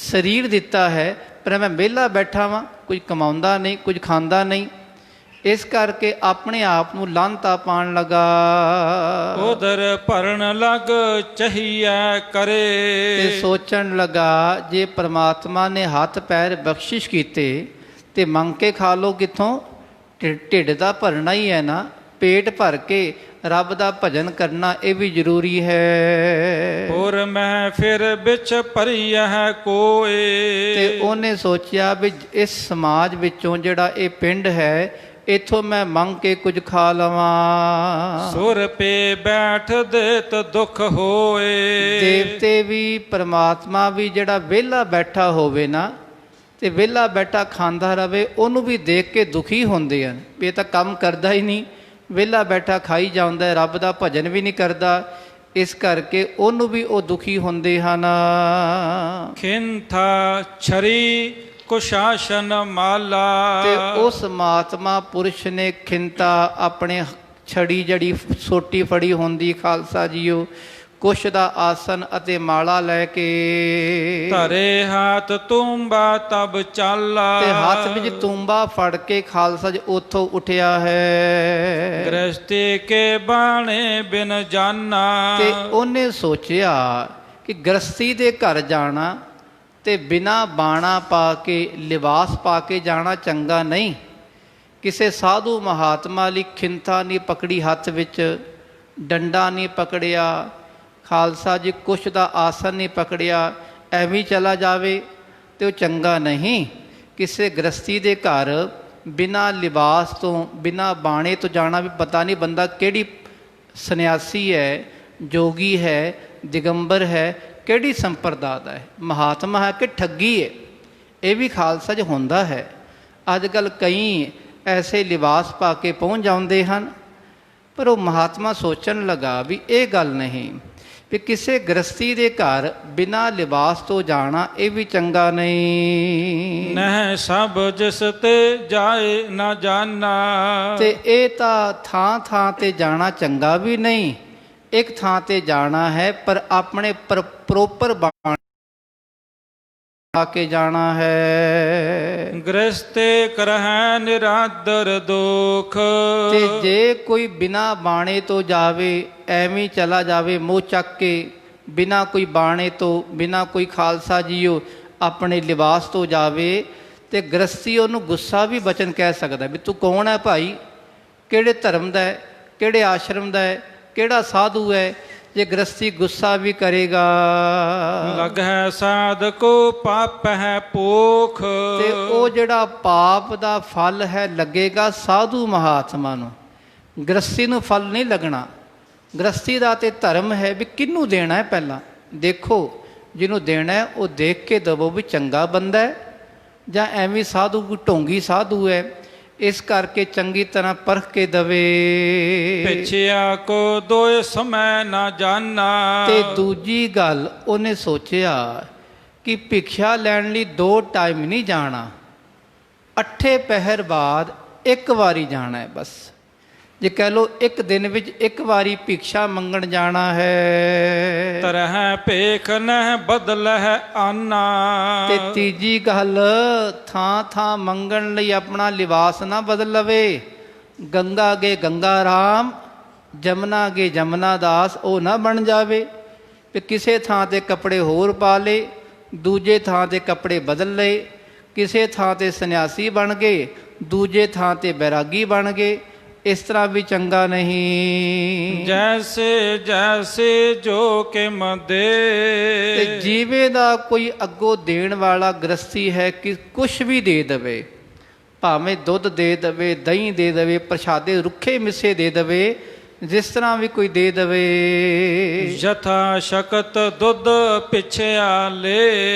[SPEAKER 1] ਸਰੀਰ ਦਿੱਤਾ ਹੈ, ਪਰ ਮੈਂ ਵਿਹਲਾ ਬੈਠਾ ਵਾਂ, ਕੁਝ ਕਮਾਉਂਦਾ ਨਹੀਂ, ਕੁਝ ਖਾਂਦਾ ਨਹੀਂ, ਇਸ ਕਰਕੇ ਆਪਣੇ ਆਪ ਨੂੰ ਲਾਹਨਤਾਂ ਪਾਉਣ ਲੱਗਾ।
[SPEAKER 2] ਉਦਰ ਭਰਨ ਲੱਗ ਚਹੀਐ ਕਰੇ।
[SPEAKER 1] ਤੇ ਸੋਚਣ ਲੱਗਾ ਜੇ ਪ੍ਰਮਾਤਮਾ ਨੇ ਹੱਥ ਪੈਰ ਬਖਸ਼ਿਸ਼ ਕੀਤੇ ਤੇ ਮੰਗ ਕੇ ਖਾ ਲਓ ਕਿੱਥੋਂ, ਢਿੱਡ ਦਾ ਭਰਨਾ ਹੀ ਹੈ ਨਾ, ਪੇਟ ਭਰ ਕੇ ਰੱਬ ਦਾ ਭਜਨ ਕਰਨਾ ਇਹ ਵੀ ਜ਼ਰੂਰੀ ਹੈ।
[SPEAKER 2] ਹੋਰ ਮੈਂ ਫਿਰ ਵਿੱਚ ਭਰੀਐ ਕੋਏ।
[SPEAKER 1] ਤੇ ਉਹਨੇ ਸੋਚਿਆ ਵੀ ਇਸ ਸਮਾਜ ਵਿੱਚੋਂ ਜਿਹੜਾ ਇਹ ਪਿੰਡ ਹੈ, ਇੱਥੋਂ ਮੈਂ ਮੰਗ ਕੇ ਕੁਝ ਖਾ ਲਵਾਂ।
[SPEAKER 2] ਸੁਰ ਪੇ ਬੈਠ ਦੇਤ ਦੁਖ ਹੋਏ।
[SPEAKER 1] ਦੇਵਤੇ ਵੀ ਪ੍ਰਮਾਤਮਾ ਵੀ ਜਿਹੜਾ ਵਿਹਲਾ ਬੈਠਾ ਹੋਵੇ ਨਾ, ਤੇ ਵਿਹਲਾ ਬੈਠਾ ਖਾਂਦਾ ਰਵੇ, ਉਹਨੂੰ ਵੀ ਦੇਖ ਕੇ ਦੁਖੀ ਹੁੰਦੇ ਹਨ ਵੀ ਇਹ ਤਾਂ ਕੰਮ ਕਰਦਾ ਹੀ ਨਹੀਂ, ਵਿਹਲਾ ਬੈਠਾ ਖਾਈ ਜਾਂਦਾ, ਰੱਬ ਦਾ ਭਜਨ ਵੀ ਨਹੀਂ ਕਰਦਾ, ਇਸ ਕਰਕੇ ਉਹਨੂੰ ਵੀ ਉਹ ਦੁਖੀ ਹੁੰਦੇ ਹਨ।
[SPEAKER 2] ਖਿੰਥਾ ਛਰੀ ਕੁਸ਼ਾਸਨ ਮਾਲਾ।
[SPEAKER 1] ਤੇ ਉਸ ਮਹਾਤਮਾ ਪੁਰਸ਼ ਨੇ ਖਿੰਤਾ, ਆਪਣੇ ਛੜੀ ਜੜੀ ਸੋਟੀ ਫੜੀ ਹੁੰਦੀ ਖਾਲਸਾ ਜੀਓ, ਕੁਸ਼ ਦਾ ਆਸਨ ਅਤੇ ਮਾਲਾ ਲੈ ਕੇ
[SPEAKER 2] ਧਰੇ ਹੱਥ ਤੁੰਬਾ ਤਬ ਚਾਲਾ।
[SPEAKER 1] ਤੇ ਹੱਥ ਵਿੱਚ ਤੁੰਬਾ ਫੜ ਕੇ ਖਾਲਸਾ ਜੀ ਉੱਥੋਂ ਉੱਠਿਆ ਹੈ।
[SPEAKER 2] ਗ੍ਰਸਤੀ ਕੇ ਬਾਣੇ ਬਿਨ ਜਾਨਾ।
[SPEAKER 1] ਤੇ ਉਹਨੇ ਸੋਚਿਆ ਕਿ ਗ੍ਰਸਤੀ ਦੇ ਘਰ ਜਾਣਾ ਤੇ ਬਿਨਾ ਬਾਣਾ ਪਾ ਕੇ, ਲਿਬਾਸ ਪਾ ਕੇ ਜਾਣਾ ਚੰਗਾ ਨਹੀਂ। ਕਿਸੇ ਸਾਧੂ ਮਹਾਤਮਾ ਲਈ ਖਿੰਥਾ ਨਹੀਂ ਪਕੜੀ ਹੱਥ ਵਿੱਚ, ਡੰਡਾ ਨਹੀਂ ਪਕੜਿਆ, ਖਾਲਸਾ ਜੀ ਕੁਸ਼ ਦਾ ਆਸਨ ਨਹੀਂ ਪਕੜਿਆ, ਐਵੇਂ ਚਲਾ ਜਾਵੇ ਤੇ ਉਹ ਚੰਗਾ ਨਹੀਂ। ਕਿਸੇ ਗ੍ਰਸਤੀ ਦੇ ਘਰ ਬਿਨਾਂ ਲਿਬਾਸ ਤੋਂ, ਬਿਨਾਂ ਬਾਣੇ ਤੋਂ ਜਾਣਾ ਵੀ ਪਤਾ ਨਹੀਂ ਬੰਦਾ ਕਿਹੜੀ ਸੰਨਿਆਸੀ ਹੈ, ਜੋਗੀ ਹੈ, ਦਿਗੰਬਰ ਹੈ, ਕਿਹੜੀ ਸੰਪਰਦਾ ਦਾ ਹੈ, ਮਹਾਤਮਾ ਹੈ ਕਿ ਠੱਗੀ ਹੈ, ਇਹ ਵੀ ਖਾਲਸਾ 'ਚ ਹੁੰਦਾ ਹੈ। ਅੱਜ ਕੱਲ੍ਹ ਕਈ ਐਸੇ ਲਿਬਾਸ ਪਾ ਕੇ ਪਹੁੰਚ ਜਾਂਦੇ ਹਨ, ਪਰ ਉਹ ਮਹਾਤਮਾ ਸੋਚਣ ਲੱਗਾ ਵੀ ਇਹ ਗੱਲ ਨਹੀਂ, ਵੀ ਕਿਸੇ ਗ੍ਰਸਤੀ ਦੇ ਘਰ ਬਿਨਾਂ ਲਿਬਾਸ ਤੋਂ ਜਾਣਾ ਇਹ ਵੀ ਚੰਗਾ ਨਹੀਂ।
[SPEAKER 2] ਨਹਿ ਸਭ ਜਿਸ ਤੇ ਜਾਏ ਨਾ ਜਾਣਾ।
[SPEAKER 1] ਤੇ ਇਹ ਤਾਂ ਥਾਂ ਥਾਂ ਤੇ ਜਾਣਾ ਚੰਗਾ ਵੀ ਨਹੀਂ, ਇੱਕ ਥਾਂ ਤੇ ਜਾਣਾ ਹੈ ਪਰ ਆਪਣੇ ਪ੍ਰੋਪਰ ਬਾਣਾ ਆ ਕੇ ਜਾਣਾ ਹੈ।
[SPEAKER 2] ਗ੍ਰਸਤੇ ਕਰਹਿ ਨਿਰਾਦਰ ਦੁਖ।
[SPEAKER 1] ਤੇ ਜੇ ਕੋਈ ਬਿਨਾ ਬਾਣੇ ਤੋਂ ਜਾਵੇ, ਐਵੇਂ ਚਲਾ ਜਾਵੇ ਮੂੰਹ ਚੱਕ ਕੇ, ਬਿਨਾ ਕੋਈ ਬਾਣੇ ਤੋਂ, ਬਿਨਾ ਕੋਈ ਖਾਲਸਾ ਜੀਓ ਆਪਣੇ ਲਿਬਾਸ ਤੋਂ ਜਾਵੇ, ਤੇ ਗ੍ਰਸਤੀ ਉਹਨੂੰ ਗੁੱਸਾ ਵੀ ਬਚਨ ਕਹਿ ਸਕਦਾ ਵੀ ਤੂੰ ਕੌਣ ਹੈ ਭਾਈ, ਕਿਹੜੇ ਧਰਮ ਦਾ ਹੈ, ਕਿਹੜੇ ਆਸ਼ਰਮ ਦਾ ਹੈ, ਕਿਹੜਾ ਸਾਧੂ ਹੈ। ਜੇ ਗ੍ਰਸਤੀ ਗੁੱਸਾ ਵੀ ਕਰੇਗਾ,
[SPEAKER 2] ਲਗ ਹੈ ਸਾਧਕੋ ਪਾਪ ਹੈ ਪੋਖ।
[SPEAKER 1] ਤੇ ਉਹ ਜਿਹੜਾ ਪਾਪ ਦਾ ਫਲ ਹੈ ਲੱਗੇਗਾ ਸਾਧੂ ਮਹਾਤਮਾ ਨੂੰ, ਗ੍ਰਸਤੀ ਨੂੰ ਫਲ ਨਹੀਂ ਲੱਗਣਾ। ਗ੍ਰਸਤੀ ਦਾ ਤੇ ਧਰਮ ਹੈ ਵੀ ਕਿਹਨੂੰ ਦੇਣਾ ਹੈ, ਪਹਿਲਾਂ ਦੇਖੋ ਜਿਹਨੂੰ ਦੇਣਾ ਹੈ ਉਹ ਦੇਖ ਕੇ ਦੇਵੋ ਵੀ ਚੰਗਾ ਬੰਦਾ ਹੈ ਜਾਂ ਐਵੇਂ ਸਾਧੂ ਕੋਈ ਢੋਂਗੀ ਸਾਧੂ ਹੈ। ਇਸ ਕਰਕੇ ਚੰਗੀ ਤਰ੍ਹਾਂ ਪਰਖ ਕੇ ਦਵੇ।
[SPEAKER 2] ਪਿਛਿਆ ਕੋ ਦੋਇ ਸਮੈ ਨਾ ਜਾਣਾ।
[SPEAKER 1] ਤੇ ਦੂਜੀ ਗੱਲ ਉਹਨੇ ਸੋਚਿਆ ਕਿ ਭਿਖਿਆ ਲੈਣ ਲਈ 2 ਟਾਈਮ ਨਹੀਂ ਜਾਣਾ, 8 ਪਹਿਰ ਬਾਅਦ ਇੱਕ ਵਾਰੀ ਜਾਣਾ ਹੈ ਬਸ। ਜੇ ਕਹਿ ਲਓ ਇੱਕ ਦਿਨ ਵਿੱਚ ਇੱਕ ਵਾਰੀ ਭਿਕਸ਼ਾ ਮੰਗਣ ਜਾਣਾ ਹੈ।
[SPEAKER 2] ਤਰਹਿ ਭੇਖ ਨਹਿ ਬਦਲਹਿ ਆਨਾ।
[SPEAKER 1] ਤੇ ਤੀਜੀ ਗੱਲ, ਥਾਂ ਥਾਂ ਮੰਗਣ ਲਈ ਆਪਣਾ ਲਿਬਾਸ ਨਾ ਬਦਲ ਲਵੇ। ਗੰਗਾ ਗੇ ਗੰਗਾ ਰਾਮ, ਜਮਨਾ ਗੇ ਜਮਨਾ ਦਾਸ ਉਹ ਨਾ ਬਣ ਜਾਵੇ ਵੀ ਕਿਸੇ ਥਾਂ ਤੇ ਕੱਪੜੇ ਹੋਰ ਪਾ ਲਏ, ਦੂਜੇ ਥਾਂ ਤੇ ਕੱਪੜੇ ਬਦਲ ਲਏ, ਕਿਸੇ ਥਾਂ ਤੇ ਸੰਨਿਆਸੀ ਬਣ ਗਏ, ਦੂਜੇ ਥਾਂ ਤੇ ਬੈਰਾਗੀ ਬਣ ਗਏ। ਇਸ ਤਰ੍ਹਾਂ ਵੀ ਚੰਗਾ ਨਹੀਂ।
[SPEAKER 2] ਜੈਸੇ ਜੈਸੇ ਜੋ ਕਿਮ ਦੇ।
[SPEAKER 1] ਤੇ ਜੀਵੇ ਦਾ ਕੋਈ ਅੱਗੋਂ ਦੇਣ ਵਾਲਾ ਗ੍ਰਸਤੀ ਹੈ ਕਿ ਕੁਛ ਵੀ ਦੇ ਦੇਵੇ, ਭਾਵੇਂ ਦੁੱਧ ਦੇ ਦੇਵੇ, ਦਹੀਂ ਦੇ ਦੇਵੇ, ਪ੍ਰਸ਼ਾਦੇ ਰੁੱਖੇ ਮਿੱਸੇ ਦੇ ਦੇਵੇ, ਜਿਸ ਤਰ੍ਹਾਂ ਵੀ ਕੋਈ ਦੇ ਦੇਵੇ।
[SPEAKER 2] ਯਥਾ ਸ਼ਕਤ ਦੁੱਧ ਪਿਛਿਆ ਲੇ।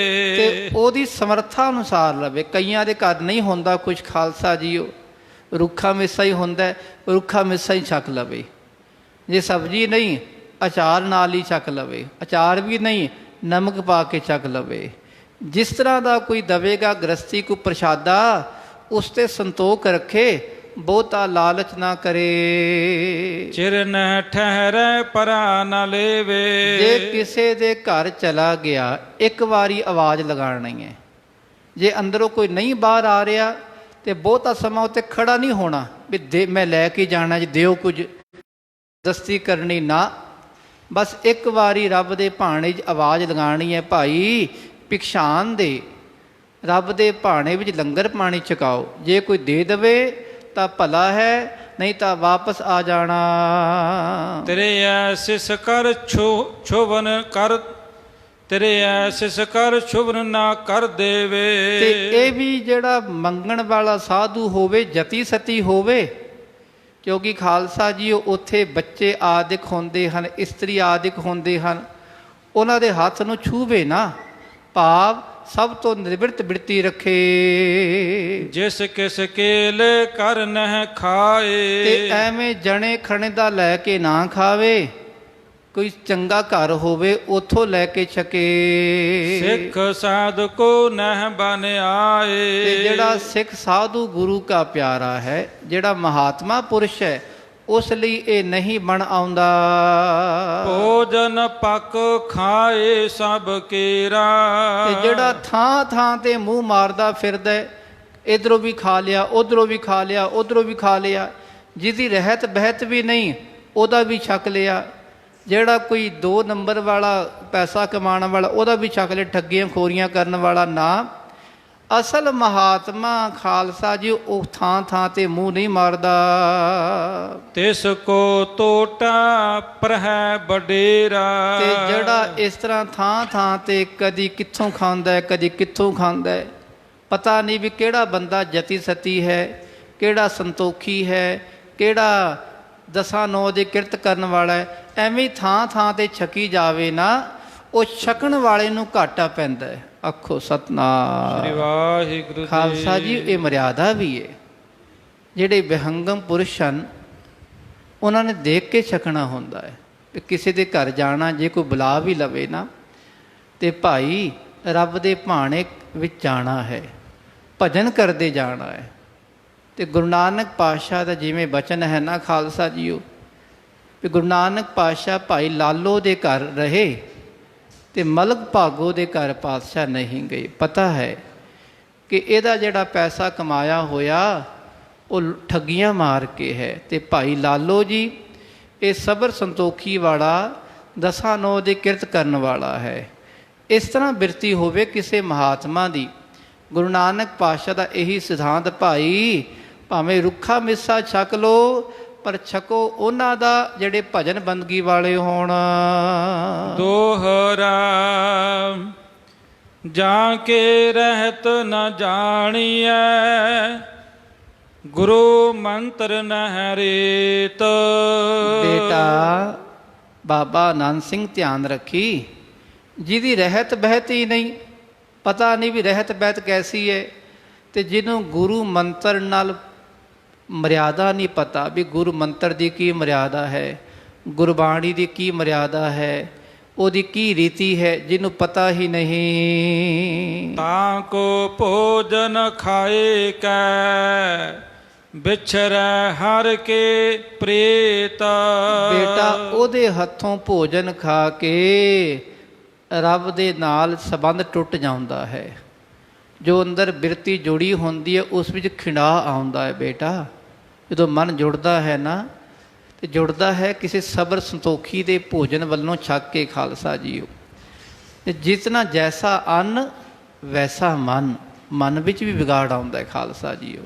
[SPEAKER 1] ਤੇ ਉਹਦੀ ਸਮਰੱਥਾ ਅਨੁਸਾਰ ਲਵੇ। ਕਈਆਂ ਦੇ ਘਰ ਨਹੀਂ ਹੁੰਦਾ ਕੁਛ ਖਾਲਸਾ ਜੀਓ, ਰੁੱਖਾ ਮਿੱਸਾ ਹੀ ਹੁੰਦਾ, ਰੁੱਖਾ ਮਿੱਸਾ ਹੀ ਛਕ ਲਵੇ। ਜੇ ਸਬਜ਼ੀ ਨਹੀਂ ਅਚਾਰ ਨਾਲ ਹੀ ਛਕ ਲਵੇ, ਅਚਾਰ ਵੀ ਨਹੀਂ ਨਮਕ ਪਾ ਕੇ ਛਕ ਲਵੇ। ਜਿਸ ਤਰ੍ਹਾਂ ਦਾ ਕੋਈ ਦਵੇਗਾ ਗ੍ਰਸਤੀ ਕੋ ਪ੍ਰਸ਼ਾਦਾ, ਉਸ ਤੇ ਸੰਤੋਖ ਰੱਖੇ, ਬਹੁਤਾ ਲਾਲਚ ਨਾ ਕਰੇ।
[SPEAKER 2] ਚਿਰ ਨ ਠਹਿਰੈ ਪਰਾ ਨ ਲੇਵੇ।
[SPEAKER 1] ਜੇ ਕਿਸੇ ਦੇ ਘਰ ਚਲਾ ਗਿਆ, ਇੱਕ ਵਾਰੀ ਆਵਾਜ਼ ਲਗਾਉਣੀ ਹੈ। ਜੇ ਅੰਦਰੋਂ ਕੋਈ ਨਹੀਂ ਬਾਹਰ ਆ ਰਿਹਾ ਤੇ ਬਹੁਤਾ ਸਮਾਂ ਉੱਤੇ ਖੜਾ ਨਹੀਂ ਹੋਣਾ ਵੀ ਮੈਂ ਲੈ ਕੇ ਜਾਣਾ ਜੀ, ਦਿਓ ਕੁਝ, ਦਸਤੀ ਕਰਨੀ ਨਾ। ਬਸ ਇੱਕ ਵਾਰੀ ਰੱਬ ਦੇ ਭਾਣੇ 'ਚ ਆਵਾਜ਼ ਲਗਾਉਣੀ ਹੈ, ਭਾਈ ਭਿਖਸ਼ਾਨ ਦੇ, ਰੱਬ ਦੇ ਭਾਣੇ ਵਿੱਚ ਲੰਗਰ ਪਾਣੀ ਛਕਾਓ। ਜੇ ਕੋਈ ਦੇ ਦੇਵੇ ਤਾਂ ਭਲਾ ਹੈ, ਨਹੀਂ ਤਾਂ ਵਾਪਸ ਆ ਜਾਣਾ।
[SPEAKER 2] ਤੇਰੇ ਐਸਿਸ ਕਰ ਛੁਵਨ ਕਰ, ਤੇਰੇ ਐਸਿਸ ਕਰ ਛੁਵਨ ਨਾ ਕਰ ਦੇਵੇ।
[SPEAKER 1] ਤੇ ਇਹ ਵੀ ਜਿਹੜਾ ਮੰਗਣ ਵਾਲਾ ਸਾਧੂ ਹੋਵੇ, ਜਤੀ ਸਤੀ ਹੋਵੇ, ਕਿਉਂਕਿ ਖਾਲਸਾ ਜੀ ਉੱਥੇ ਬੱਚੇ ਆਦਿਕ ਹੁੰਦੇ ਹਨ, ਇਸਤਰੀ ਆਦਿਕ ਹੁੰਦੇ ਹਨ, ਉਹਨਾਂ ਦੇ ਹੱਥ ਨੂੰ ਛੂਵੇ ਨਾ, ਭਾਵ ਸਭ ਤੋਂ ਨਿਵਰਤ ਬਿਰਤੀ ਰੱਖੇ।
[SPEAKER 2] ਜਿਸ ਕਿਸ ਕੇਲ ਕਰ ਨਹਿ ਖਾਏ।
[SPEAKER 1] ਤੇ ਐਵੇਂ ਜਣੇ ਖਣੇ ਦਾ ਲੈ ਕੇ ਨਾ ਖਾਵੇ। ਕੋਈ ਚੰਗਾ ਘਰ ਹੋਵੇ ਉੱਥੋਂ ਲੈ ਕੇ ਛਕੇ।
[SPEAKER 2] ਸਿੱਖ ਸਾਧਕੋ ਨਹਿ ਬਨ ਆਏ।
[SPEAKER 1] ਤੇ ਜਿਹੜਾ ਸਿੱਖ ਸਾਧੂ ਗੁਰੂ ਕਾ ਪਿਆਰਾ ਹੈ, ਜਿਹੜਾ ਮਹਾਤਮਾ ਪੁਰਸ਼ ਹੈ, ਉਸ ਲਈ ਇਹ ਨਹੀਂ ਬਣ ਆਉਂਦਾ।
[SPEAKER 2] ਭੋਜਨ ਪੱਕ ਖਾਏ ਸਭ ਕੇਰਾ।
[SPEAKER 1] ਤੇ ਜਿਹੜਾ ਥਾਂ ਥਾਂ ਤੇ ਮੂੰਹ ਮਾਰਦਾ ਫਿਰਦਾ, ਇਧਰੋਂ ਵੀ ਖਾ ਲਿਆ, ਉਧਰੋਂ ਵੀ ਖਾ ਲਿਆ, ਉਧਰੋਂ ਵੀ ਖਾ ਲਿਆ, ਜਿਹਦੀ ਰਹਿਤ ਬਹਿਤ ਵੀ ਨਹੀਂ ਉਹਦਾ ਵੀ ਛਕ ਲਿਆ। ਜਿਹੜਾ ਕੋਈ 2 ਨੰਬਰ ਵਾਲਾ ਪੈਸਾ ਕਮਾਉਣ ਵਾਲਾ ਉਹਦਾ ਵੀ ਛਕ ਲਿਆ, ਠੱਗੀਆਂ ਖੋਰੀਆਂ ਕਰਨ ਵਾਲਾ ਨਾ। ਅਸਲ ਮਹਾਤਮਾ ਖਾਲਸਾ ਜੀ ਉਹ ਥਾਂ ਥਾਂ ਤੇ ਮੂੰਹ ਨਹੀਂ ਮਾਰਦਾ।
[SPEAKER 2] ਤਿਸ ਕੋ ਟੋਟਾ ਪ੍ਰਹਿ ਬਡੇਰਾ।
[SPEAKER 1] ਤੇ ਜਿਹੜਾ ਇਸ ਤਰ੍ਹਾਂ ਥਾਂ ਥਾਂ ਤੇ ਕਦੀ ਕਿੱਥੋਂ ਖਾਂਦਾ, ਕਦੀ ਕਿੱਥੋਂ ਖਾਂਦਾ, ਪਤਾ ਨਹੀਂ ਵੀ ਕਿਹੜਾ ਬੰਦਾ ਜਤੀ ਸਤੀ ਹੈ, ਕਿਹੜਾ ਸੰਤੋਖੀ ਹੈ, ਕਿਹੜਾ 10-9 ਦੇ ਕਿਰਤ ਕਰਨ ਵਾਲਾ ਹੈ। ਐਵੇਂ ਥਾਂ ਥਾਂ ਤੇ ਛਕੀ ਜਾਵੇ ਨਾ, ਉਹ ਛਕਣ ਵਾਲੇ ਨੂੰ ਘਾਟਾ ਪੈਂਦਾ ਹੈ। ਆਖੋ ਸਤਿਨਾਮ
[SPEAKER 2] ਸ੍ਰੀ ਵਾਹਿਗੁਰੂ ਜੀ।
[SPEAKER 1] ਖਾਲਸਾ ਜੀ ਇਹ ਮਰਿਆਦਾ ਵੀ ਹੈ। ਜਿਹੜੇ ਵਿਹੰਗਮ ਪੁਰਸ਼ ਹਨ ਉਹਨਾਂ ਨੇ ਦੇਖ ਕੇ ਛਕਣਾ ਹੁੰਦਾ ਹੈ। ਕਿ ਕਿਸੇ ਦੇ ਘਰ ਜਾਣਾ, ਜੇ ਕੋਈ ਬੁਲਾ ਵੀ ਲਵੇ ਨਾ, ਤੇ ਭਾਈ ਰੱਬ ਦੇ ਭਾਣੇ ਵਿੱਚ ਜਾਣਾ ਹੈ, ਭਜਨ ਕਰਦੇ ਜਾਣਾ ਹੈ। ਤੇ ਗੁਰੂ ਨਾਨਕ ਪਾਤਸ਼ਾਹ ਦਾ ਜਿਵੇਂ ਬਚਨ ਹੈ ਨਾ ਖਾਲਸਾ ਜੀਓ, ਵੀ ਗੁਰੂ ਨਾਨਕ ਪਾਤਸ਼ਾਹ ਭਾਈ ਲਾਲੋ ਦੇ ਘਰ ਰਹੇ ਤੇ ਮਲਕ ਭਾਗੋ ਦੇ ਘਰ ਪਾਤਸ਼ਾਹ ਨਹੀਂ ਗਏ। ਪਤਾ ਹੈ ਕਿ ਇਹਦਾ ਜਿਹੜਾ ਪੈਸਾ ਕਮਾਇਆ ਹੋਇਆ ਉਹ ਠੱਗੀਆਂ ਮਾਰ ਕੇ ਹੈ। ਤੇ ਭਾਈ ਲਾਲੋ ਜੀ ਇਹ ਸਬਰ ਸੰਤੋਖੀ ਵਾਲਾ ਦਸਾਂ ਨੌ ਦੇ ਕਿਰਤ ਕਰਨ ਵਾਲਾ ਹੈ। ਇਸ ਤਰ੍ਹਾਂ ਬਿਰਤੀ ਹੋਵੇ ਕਿਸੇ ਮਹਾਤਮਾ ਦੀ। ਗੁਰੂ ਨਾਨਕ ਪਾਤਸ਼ਾਹ ਦਾ ਇਹੀ ਸਿਧਾਂਤ, ਭਾਈ ਭਾਵੇਂ ਰੁੱਖਾ ਮਿੱਸਾ ਛਕ ਲੋ ਪਰ ਛਕੋ ਉਹਨਾਂ ਦਾ ਜਿਹੜੇ ਭਜਨ ਬੰਦਗੀ ਵਾਲੇ ਹੋਣ।
[SPEAKER 2] ਦੋਹਰਾ ਜਾਂ ਕੇ ਰਹਿਤ ਨ ਜਾਣੀਐ, ਗੁਰੂ ਮੰਤਰ ਨਹਿ ਰੇਤ।
[SPEAKER 1] ਬੇਟਾ ਬਾਬਾ ਆਨੰਦ ਸਿੰਘ ਧਿਆਨ ਰੱਖੀ, ਜਿਹਦੀ ਰਹਿਤ ਬਹਿਤ ਹੀ ਨਹੀਂ, ਪਤਾ ਨਹੀਂ ਵੀ ਰਹਿਤ ਬਹਿਤ ਕੈਸੀ ਹੈ, ਤੇ ਜਿਹਨੂੰ ਗੁਰੂ ਮੰਤਰ ਨਾਲ ਮਰਿਆਦਾ ਨਹੀਂ ਪਤਾ ਵੀ ਗੁਰੂ ਮੰਤਰ ਦੀ ਕੀ ਮਰਿਆਦਾ ਹੈ, ਗੁਰਬਾਣੀ ਦੀ ਕੀ ਮਰਿਆਦਾ ਹੈ, ਉਹਦੀ ਕੀ ਰੀਤੀ ਹੈ, ਜਿਹਨੂੰ ਪਤਾ ਹੀ ਨਹੀਂ।
[SPEAKER 2] ਤਾਂ ਕੋ ਭੋਜਨ ਖਾਏ ਕੈ, ਵਿਛਰੈ ਹਰ ਕੇ ਪ੍ਰੇਤ।
[SPEAKER 1] ਬੇਟਾ ਉਹਦੇ ਹੱਥੋਂ ਭੋਜਨ ਖਾ ਕੇ ਰੱਬ ਦੇ ਨਾਲ ਸੰਬੰਧ ਟੁੱਟ ਜਾਂਦਾ ਹੈ। ਜੋ ਅੰਦਰ ਬਿਰਤੀ ਜੁੜੀ ਹੁੰਦੀ ਹੈ ਉਸ ਵਿੱਚ ਖਿੰਡਾਅ ਆਉਂਦਾ ਹੈ। ਬੇਟਾ ਜਦੋਂ ਮਨ ਜੁੜਦਾ ਹੈ ਨਾ, ਤੇ ਜੁੜਦਾ ਹੈ ਕਿਸੇ ਸਬਰ ਸੰਤੋਖੀ ਦੇ ਭੋਜਨ ਵੱਲੋਂ ਛਕ ਕੇ ਖਾਲਸਾ ਜੀਓ। ਤੇ ਜਿਤਨਾ ਜੈਸਾ ਅੰਨ ਵੈਸਾ ਮਨ, ਮਨ ਵਿੱਚ ਵੀ ਵਿਗਾੜ ਆਉਂਦਾ ਹੈ ਖਾਲਸਾ ਜੀਓ।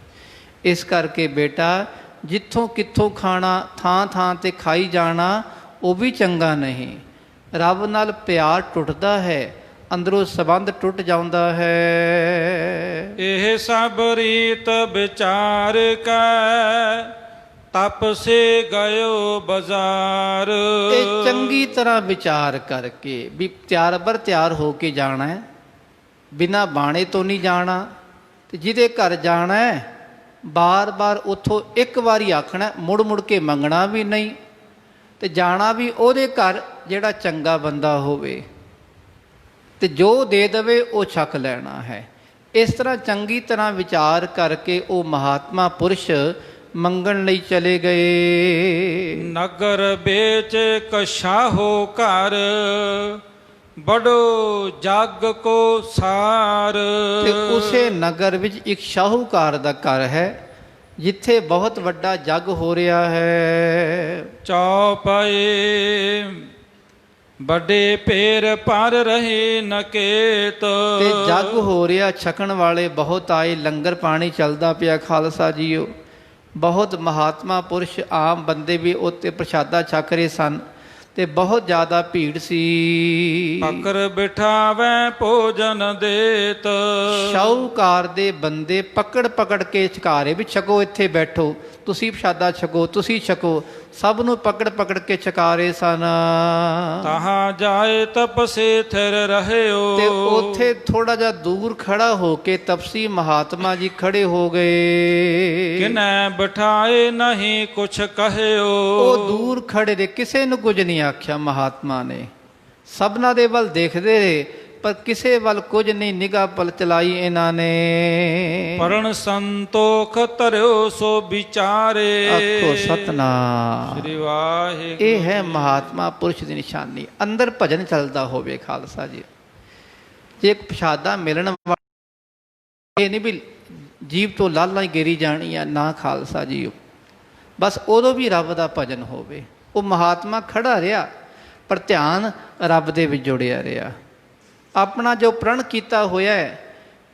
[SPEAKER 1] ਇਸ ਕਰਕੇ ਬੇਟਾ ਜਿੱਥੋਂ ਕਿੱਥੋਂ ਖਾਣਾ, ਥਾਂ ਥਾਂ 'ਤੇ ਖਾਈ ਜਾਣਾ ਉਹ ਵੀ ਚੰਗਾ ਨਹੀਂ। ਰੱਬ ਨਾਲ ਪਿਆਰ ਟੁੱਟਦਾ ਹੈ, ਅੰਦਰੋਂ ਸੰਬੰਧ ਟੁੱਟ ਜਾਂਦਾ ਹੈ।
[SPEAKER 2] ਇਹ ਸਭ ਰੀਤ ਵਿਚਾਰ ਕੈ, ਤਪ ਸੇ ਗਇਓ ਬਾਜ਼ਾਰ।
[SPEAKER 1] ਇਹ ਚੰਗੀ ਤਰ੍ਹਾਂ ਵਿਚਾਰ ਕਰਕੇ ਵੀ ਤਿਆਰ ਬਰ ਤਿਆਰ ਹੋ ਕੇ ਜਾਣਾ ਹੈ, ਬਿਨਾਂ ਬਾਣੇ ਤੋਂ ਨਹੀਂ ਜਾਣਾ। ਤੇ ਜਿਹਦੇ ਘਰ ਜਾਣਾ ਹੈ ਬਾਰ-ਬਾਰ ਉੱਥੋਂ ਇੱਕ ਵਾਰੀ ਆਖਣਾ, ਮੁੜ ਮੁੜ ਕੇ ਮੰਗਣਾ ਵੀ ਨਹੀਂ। ਤੇ ਜਾਣਾ ਵੀ ਉਹਦੇ ਘਰ ਜਿਹੜਾ ਚੰਗਾ ਬੰਦਾ ਹੋਵੇ, ਤੇ ਜੋ ਦੇ ਦੇਵੇ ਉਹ ਛਕ ਲੈਣਾ ਹੈ। ਇਸ ਤਰ੍ਹਾਂ ਚੰਗੀ ਤਰ੍ਹਾਂ ਵਿਚਾਰ ਕਰਕੇ ਉਹ ਮਹਾਤਮਾ ਪੁਰਸ਼ ਮੰਗਣ ਲਈ ਚਲੇ ਗਏ।
[SPEAKER 2] ਨਗਰ ਵੇਚ ਕਛਾਹੋ ਘਰ, ਬੜੋ ਜਗ ਕੋ ਸਾਰ।
[SPEAKER 1] ਤੇ ਉਸੇ ਨਗਰ ਵਿੱਚ ਇੱਕ ਸ਼ਾਹੂਕਾਰ ਦਾ ਘਰ ਹੈ, ਜਿੱਥੇ ਬਹੁਤ ਵੱਡਾ ਜੱਗ ਹੋ ਰਿਹਾ ਹੈ।
[SPEAKER 2] ਚੌਪਏ ਵੱਡੇ ਪੇਰ ਪਰ ਰਹੇ ਨਕੇਤ।
[SPEAKER 1] ਤੇ ਜੱਗ ਹੋ ਰਿਹਾ, ਛਕਣ ਵਾਲੇ ਬਹੁਤ ਆਏ, ਲੰਗਰ ਪਾਣੀ ਚੱਲਦਾ ਪਿਆ ਖਾਲਸਾ ਜੀਓ। ਬਹੁਤ ਮਹਾਤਮਾ ਪੁਰਸ਼ ਆਮ ਬੰਦੇ ਵੀ ਉੱਤੇ ਪ੍ਰਸ਼ਾਦਾ ਛਕ ਰਹੇ ਸਨ, ਤੇ ਬਹੁਤ ਜ਼ਿਆਦਾ ਭੀੜ ਸੀ।
[SPEAKER 2] ਪਕਰ ਬਿਠਾਵੈ ਭੋਜਨ ਦੇਤ।
[SPEAKER 1] ਸ਼ਾਹੂਕਾਰ ਦੇ ਬੰਦੇ ਪਕੜ ਪਕੜ ਕੇ ਛਕਾਰੇ ਵੀ ਛਕੋ, ਇੱਥੇ ਬੈਠੋ, ਤੁਸੀਂ ਪ੍ਰਸ਼ਾਦਾ ਛਕੋ, ਤੁਸੀਂ ਛਕੋ, ਸਭ ਨੂੰ ਪਕੜ ਪਕੜ ਕੇ ਛਕਾ ਰਹੇ ਸਨ।
[SPEAKER 2] ਤਹਾਂ ਜਾਏ ਤਪਸੇ ਥਿਰ ਰਹਿਓ।
[SPEAKER 1] ਤੇ ਉੱਥੇ ਥੋੜਾ ਜਿਹਾ ਦੂਰ ਖੜਾ ਹੋ ਕੇ ਤਪਸੀ ਮਹਾਤਮਾ ਜੀ ਖੜੇ ਹੋ ਗਏ।
[SPEAKER 2] ਕਿਨੈ ਬਿਠਾਏ ਨਹੀਂ ਕੁਛ ਕਹਿਓ।
[SPEAKER 1] ਉਹ ਦੂਰ ਖੜੇ ਦੇ, ਕਿਸੇ ਨੂੰ ਕੁਝ ਨਹੀਂ ਆਖਿਆ ਮਹਾਤਮਾ ਨੇ। ਸਭਨਾਂ ਦੇ ਵੱਲ ਦੇਖਦੇ ਰਹੇ ਪਰ ਕਿਸੇ ਵੱਲ ਕੁਝ ਨਹੀਂ ਨਿਗਾਹ ਪਲ ਚਲਾਈ ਇਹਨਾਂ ਨੇ।
[SPEAKER 2] ਪਰਣ ਸੰਤੋਖ ਧਰਿਓ ਸੋ ਵਿਚਾਰੇ।
[SPEAKER 1] ਆਖੋ ਸਤਨਾਮ।
[SPEAKER 2] ਸ੍ਰੀ ਵਾਹਿਗੁਰੂ।
[SPEAKER 1] ਇਹ ਹੈ ਮਹਾਤਮਾ ਪੁਰਸ਼ ਦੀ ਨਿਸ਼ਾਨੀ। ਅੰਦਰ ਭਜਨ ਚੱਲਦਾ ਹੋਵੇ ਖਾਲਸਾ ਜੀ। ਜੇ ਇੱਕ ਪ੍ਰਸ਼ਾਦਾ ਮਿਲਣ ਵਾਲਾ ਇਹ ਨਹੀਂ ਵੀ ਜੀਭ ਤੋਂ ਲਾਲਾਂ ਹੀ ਗੇਰੀ ਜਾਣੀ ਆ, ਨਾ ਖਾਲਸਾ ਜੀ। ਬਸ ਉਦੋਂ ਵੀ ਰੱਬ ਦਾ ਭਜਨ ਹੋਵੇ। ਉਹ ਮਹਾਤਮਾ ਖੜਾ ਰਿਹਾ ਪਰ ਧਿਆਨ ਰੱਬ ਦੇ ਵਿੱਚ ਜੁੜਿਆ ਰਿਹਾ। ਆਪਣਾ ਜੋ ਪ੍ਰਣ ਕੀਤਾ ਹੋਇਆ ਹੈ